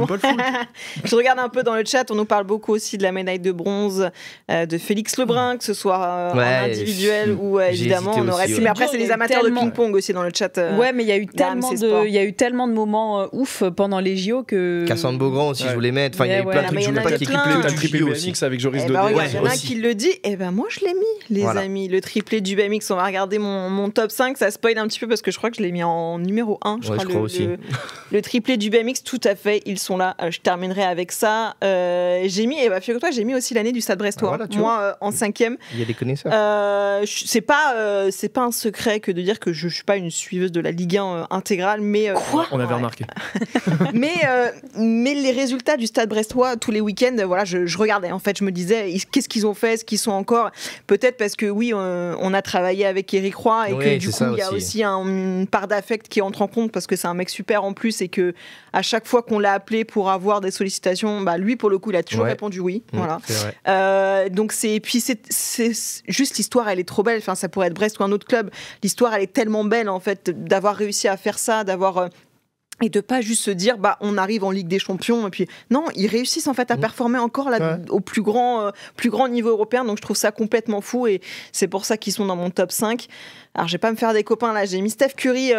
Je regarde un peu dans le chat, on nous parle beaucoup aussi de la médaille de bronze de Félix Lebrun, que ce soit en individuel ou évidemment on aurait pu. Mais après, c'est les amateurs de ping-pong aussi dans le chat. Ouais, mais il y a eu tellement de moments ouf pendant les JO que. Cassandre Beaugrand aussi, je voulais mettre. Enfin, il y a eu plein de trucs. Je voulais pas qu'il le triplé du BMX avec Joris Daudet. Il y en a qui le dit. Et ben moi, je l'ai mis, les amis. Le triplé du BMX. On va regarder mon top 5. Ça spoil un petit peu parce que je crois que je l'ai mis en numéro 1. Je crois aussi. Le triplé du BMX, tout à fait. Ils sont là. Je terminerai avec ça. J'ai mis, figure-toi, j'ai mis aussi l'année du Stade Brestois. Moi, en 5e. Il y a des connaisseurs. C'est pas un secret que de dire que je suis pas une suiveuse de la Ligue 1 intégrale, mais quoi on avait remarqué. mais les résultats du Stade Brestois tous les week-ends, voilà, je regardais. En fait, je me disais, qu'est-ce qu'ils ont fait, ce qu'ils sont encore. Peut-être parce que oui, on a travaillé avec Eric Roy et que du coup, il y a aussi une part d'affect qui entre en compte parce que c'est un mec super en plus et que à chaque fois qu'on l'a appelé pour avoir des sollicitations, bah lui pour le coup il a toujours répondu oui. Voilà. Donc puis c'est juste l'histoire, elle est trop belle. Enfin, ça pourrait être Brest ou un autre club. L'histoire, elle est tellement belle en fait d'avoir réussi à faire ça, et de pas juste se dire bah on arrive en Ligue des Champions et puis non, ils réussissent en fait à performer encore là au plus grand niveau européen, donc je trouve ça complètement fou et c'est pour ça qu'ils sont dans mon top 5. Alors je vais pas me faire des copains là, j'ai mis Steph Curry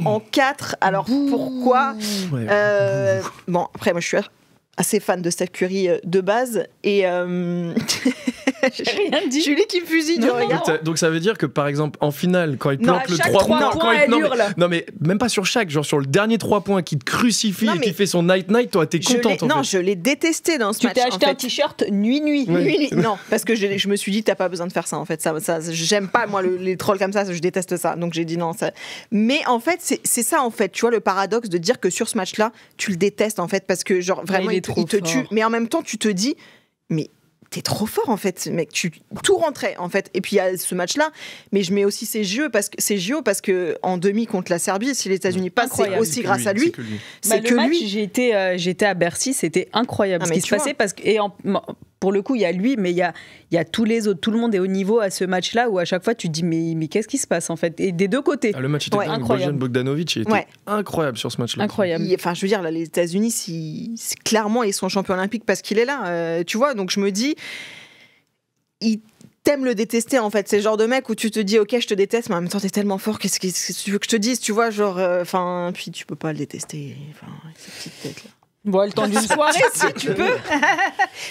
en 4. Alors pourquoi bon après moi je suis assez fan de Steph Curry de base et j'ai rien dit. Julie qui me fusille du regard. Donc ça veut dire que par exemple en finale quand il plante le 3 points, non mais même pas sur chaque, genre sur le dernier 3 points qui te crucifie et qui fait son night toi t'es contente Non, je l'ai détesté dans ce match. Tu t'es acheté un t-shirt nuit. Non, parce que je me suis dit t'as pas besoin de faire ça en fait, ça j'aime pas moi les trolls comme ça, je déteste ça, donc j'ai dit non ça. Mais en fait c'est ça en fait, tu vois le paradoxe de dire que sur ce match là tu le détestes en fait parce que genre vraiment il te tue, mais en même temps tu te dis mais t'es trop fort en fait, mec, tout rentrait en fait. Et puis il y a ce match-là, mais je mets aussi ces JO parce que en demi contre la Serbie, si les États-Unis passent, c'est aussi grâce à lui. C'est que lui. J'étais à Bercy, c'était incroyable ce qui se passait parce que pour le coup, il y a lui, mais il y a tous les autres. Tout le monde est au niveau à ce match-là où à chaque fois tu te dis mais qu'est-ce qui se passe en fait? Et des deux côtés. Le match était incroyable. Bogdanovic était incroyable sur ce match-là. Incroyable. Enfin, je veux dire, là, les États-Unis, clairement, ils sont champions olympiques parce qu'il est là. Tu vois, donc je me dis, il t'aime le détester en fait. C'est le genre de mec où tu te dis ok, je te déteste, mais en même temps t'es tellement fort. Qu'est-ce que tu veux que je te dise? Tu vois, genre, puis tu peux pas le détester. Enfin, cette petite tête là. Bon, le temps d'une soirée, si tu peux.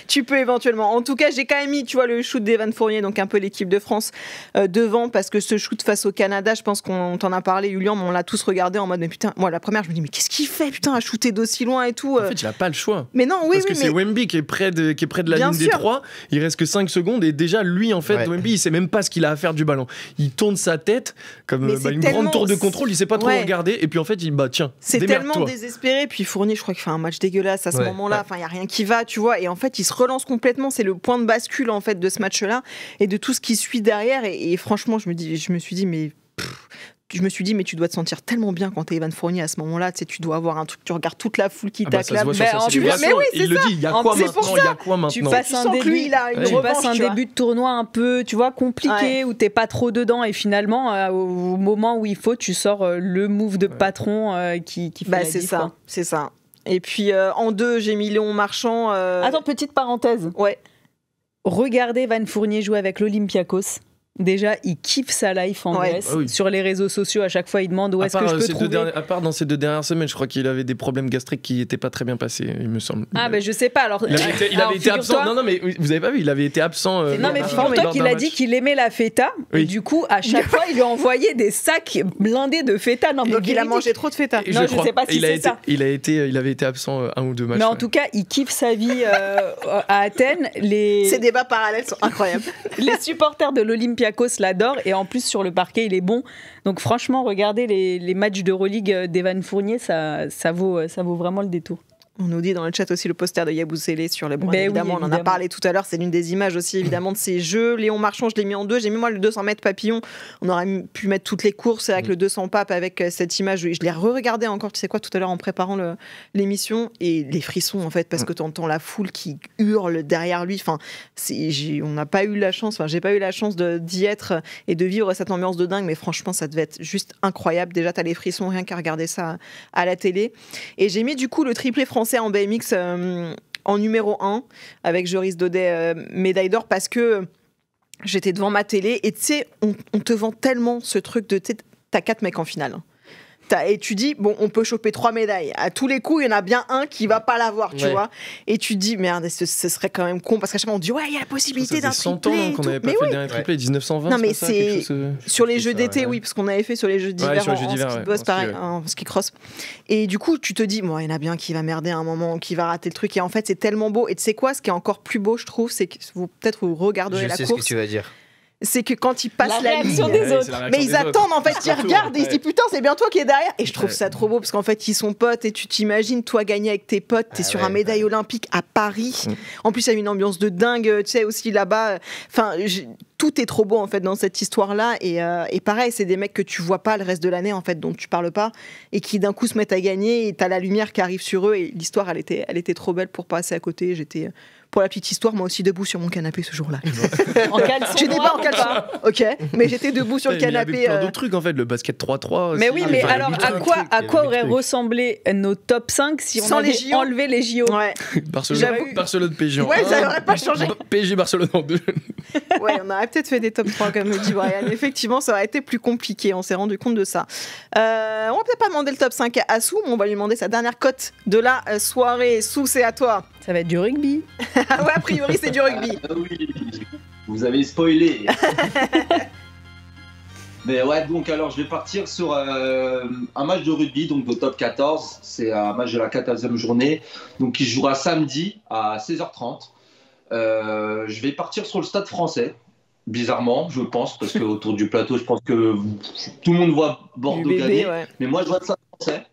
Tu peux éventuellement. En tout cas, j'ai quand même mis, tu vois, le shoot d'Evan Fournier, donc un peu l'équipe de France devant, parce que ce shoot face au Canada, je pense qu'on t'en a parlé, Julian, mais on l'a tous regardé en mode, mais putain, moi, la première, je me dis, mais qu'est-ce qu'il fait, putain, à shooter d'aussi loin et tout. En fait, il a pas le choix. Mais non, parce que c'est Wemby qui est près de la ligne des 3. Il reste que 5 secondes et déjà, lui, en fait, Wemby, il sait même pas ce qu'il a à faire du ballon. Il tourne sa tête comme une grande tour de contrôle, il sait pas trop regarder, et puis en fait, il dit, bah tiens, c'est tellement désespéré. Puis Fournier, je crois qu'il fait un match dégueulasse à ce moment. Enfin, il y a rien qui va, tu vois, et en fait, il se relance complètement. C'est le point de bascule en fait de ce match-là et de tout ce qui suit derrière. Et franchement, je me suis dit, mais tu dois te sentir tellement bien quand t'es Evan Fournier à ce moment-là. Tu sais, tu dois avoir un truc, tu regardes toute la foule qui t'acclame. Mais oui, il le dit. Il y a quoi maintenant? Tu passes un début de tournoi un peu, tu vois, compliqué où t'es pas trop dedans et finalement, au moment où il faut, tu sors le move de patron qui fait la diff. C'est ça. Et puis en 2, j'ai mis Léon Marchand. Attends, petite parenthèse. Ouais. Regardez Van Fournier jouer avec l'Olympiakos. Déjà, il kiffe sa life en Grèce. Ah oui. Sur les réseaux sociaux, à chaque fois, il demande où est-ce que je peux trouver. À part dans ces 2 dernières semaines, je crois qu'il avait des problèmes gastriques qui n'étaient pas très bien passés, il me semble. Ah, ben je sais pas. Alors, il avait été absent. Non, mais vous avez pas vu, il avait été absent. Non, mais figure-toi qu'il a dit qu'il aimait la feta. Oui. Et du coup, à chaque fois, il lui a envoyé des sacs blindés de feta. Non, donc il a mangé trop de feta. Non, je sais pas si c'est ça. Il avait été absent 1 ou 2 matchs. Mais en tout cas, il kiffe sa vie à Athènes. Ces débats parallèles sont incroyables. Les supporters de l'Olympiakos l'adorent. Et en plus, sur le parquet, il est bon. Donc franchement, regardez les matchs d'Euroleague d'Evan Fournier, ça vaut vraiment le détour. On nous dit dans le chat aussi le poster de Yabusele sur les bras. Évidemment, on en a parlé tout à l'heure. C'est l'une des images aussi, évidemment, de ces jeux. Léon Marchand, je l'ai mis en 2. J'ai mis moi le 200 mètres papillon. On aurait pu mettre toutes les courses avec le 200 pape avec cette image. Je l'ai re-regardé encore, tu sais quoi, tout à l'heure en préparant l'émission. Et les frissons, en fait, parce que tu entends la foule qui hurle derrière lui. Enfin, on n'a pas eu la chance, j'ai pas eu la chance d'y être et de vivre cette ambiance de dingue. Mais franchement, ça devait être juste incroyable. Déjà, tu as les frissons rien qu'à regarder ça à la télé. Et j'ai mis du coup le triplé français en BMX en numéro 1 avec Joris Daudet, médaille d'or, parce que j'étais devant ma télé et tu sais, on te vend tellement ce truc de t'as 4 mecs en finale. Et tu dis, bon, on peut choper 3 médailles. À tous les coups, il y en a bien un qui va pas l'avoir, tu vois. Et tu dis, merde, ce serait quand même con, parce qu'à chaque fois, on dit, ouais, il y a la possibilité d'un triplé. 100 ans qu'on n'avait pas fait le dernier triplé, 1920. Non, mais c'est sur les jeux d'été, oui, parce qu'on avait fait sur les jeux d'hiver en ski boss, pareil, en ski cross. Et du coup, tu te dis, bon, il y en a bien qui va merder à un moment, qui va rater le truc. Et en fait, c'est tellement beau. Et tu sais quoi, ce qui est encore plus beau, je trouve, c'est que peut-être vous regarderez la course. Je sais ce que tu vas dire. C'est que quand ils passent la ligne, des autres. Mais ils attendent en fait, ils regardent et ils se disent putain c'est bien toi qui es derrière. Et je trouve ça trop beau parce qu'en fait ils sont potes et tu t'imagines toi gagner avec tes potes, t'es sur un médaille olympique à Paris. En plus il y a une ambiance de dingue, tu sais aussi là-bas. Enfin tout est trop beau en fait dans cette histoire-là et pareil, c'est des mecs que tu vois pas le reste de l'année en fait, dont tu parles pas et qui d'un coup se mettent à gagner et t'as la lumière qui arrive sur eux et l'histoire elle était trop belle pour passer à côté. J'étais pour la petite histoire, moi aussi debout sur mon canapé ce jour-là. En caleçon. Je n'étais pas en caleçon, ok, mais j'étais debout sur le canapé. Il y avait plein d'autres trucs en fait, le basket 3-3. Mais aussi. oui, mais Enfin, alors il y a à quoi auraient trucs. ressemblé nos top 5 si on Sans avait les JO. enlevé les JO? Ouais, Barcelone PSG en Ouais, 1, ça aurait pas changé. PSG Barcelone en 2. ouais, on aurait peut-être fait des top 3 comme le dit Brian. Effectivement, ça aurait été plus compliqué, on s'est rendu compte de ça. On va peut-être pas demander le top 5 à Sou, mais on va lui demander sa dernière cote de la soirée. Sou, c'est à toi. Ça va être du rugby. Ah ouais, a priori, c'est du rugby. Ah oui, vous avez spoilé. Mais ouais, donc alors je vais partir sur un match de rugby, donc de top 14. C'est un match de la 14e journée, donc qui se jouera samedi à 16h30. Je vais partir sur le Stade Français, bizarrement, je pense, parce que autour du plateau, je pense que tout le monde voit Bordeaux UBB, gagner. ouais. Mais moi, je vois le Stade Français.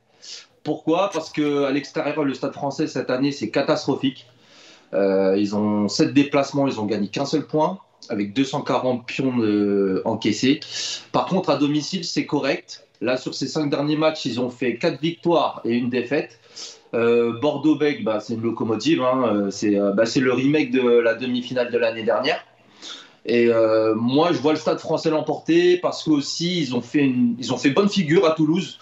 Pourquoi ? Parce qu'à l'extérieur, le Stade Français, cette année, c'est catastrophique. Ils ont 7 déplacements, ils ont gagné qu'un seul point, avec 240 pions encaissés. Par contre, à domicile, c'est correct. Là, sur ces 5 derniers matchs, ils ont fait 4 victoires et 1 défaite. Bordeaux-Bègles, c'est une locomotive. Hein. C'est le remake de la demi-finale de l'année dernière. Et moi, je vois le Stade Français l'emporter parce qu'aussi, ils ont fait bonne figure à Toulouse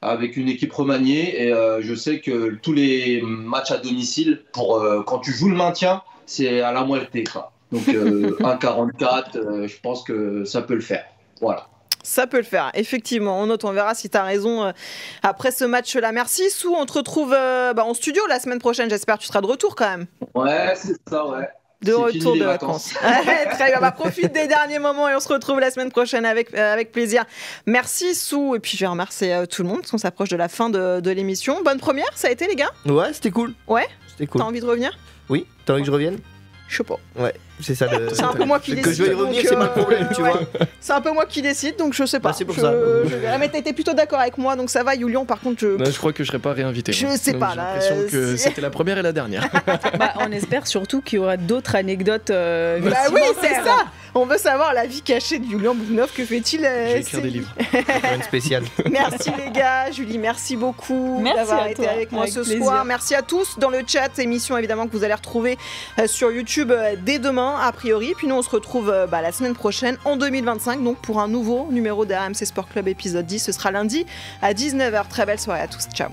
avec une équipe remaniée. Et je sais que tous les matchs à domicile, quand tu joues le maintien, c'est à la moitié, quoi. Donc 1,44, je pense que ça peut le faire. Voilà. Ça peut le faire, effectivement. On note, on verra si tu as raison après ce match-là. Merci, Sou. On te retrouve en studio la semaine prochaine. J'espère que tu seras de retour quand même. Ouais, c'est ça, ouais. De C'est retour fini, de les vacances. Très bien, profite des derniers moments et on se retrouve la semaine prochaine avec plaisir. Merci, Sou. Et puis je vais remercier tout le monde parce qu'on s'approche de la fin de l'émission. Bonne première, ça a été, les gars? Ouais, c'était cool. Ouais. C'était cool. T'as envie de revenir? Oui, t'as envie que je revienne? Je sais pas. Ouais, c'est ça le. C'est un peu moi qui décide. Que je vais y revenir, donc, c'est pas le problème, tu vois. C'est un peu moi qui décide, donc je sais pas. Bah, c'est pour ça. Mais t'étais plutôt d'accord avec moi, donc ça va. Yulian, par contre, Je crois que je serais pas réinvité. Je moi. sais Donc, pas, j'ai là, l'impression que c'est- c'était la première et la dernière. On espère surtout qu'il y aura d'autres anecdotes Bah oui, c'est ça. On veut savoir la vie cachée de Yulian Bouknov. Que fait-il Je vais écrire des livres. Une spéciale. Merci les gars, Julie, merci beaucoup Merci d'avoir à été toi, avec moi avec ce plaisir. soir. Merci à tous dans le chat, émission évidemment que vous allez retrouver sur YouTube dès demain a priori. Puis nous on se retrouve la semaine prochaine en 2025 donc pour un nouveau numéro de RMC Sport Club épisode 10. Ce sera lundi à 19h. Très belle soirée à tous, ciao.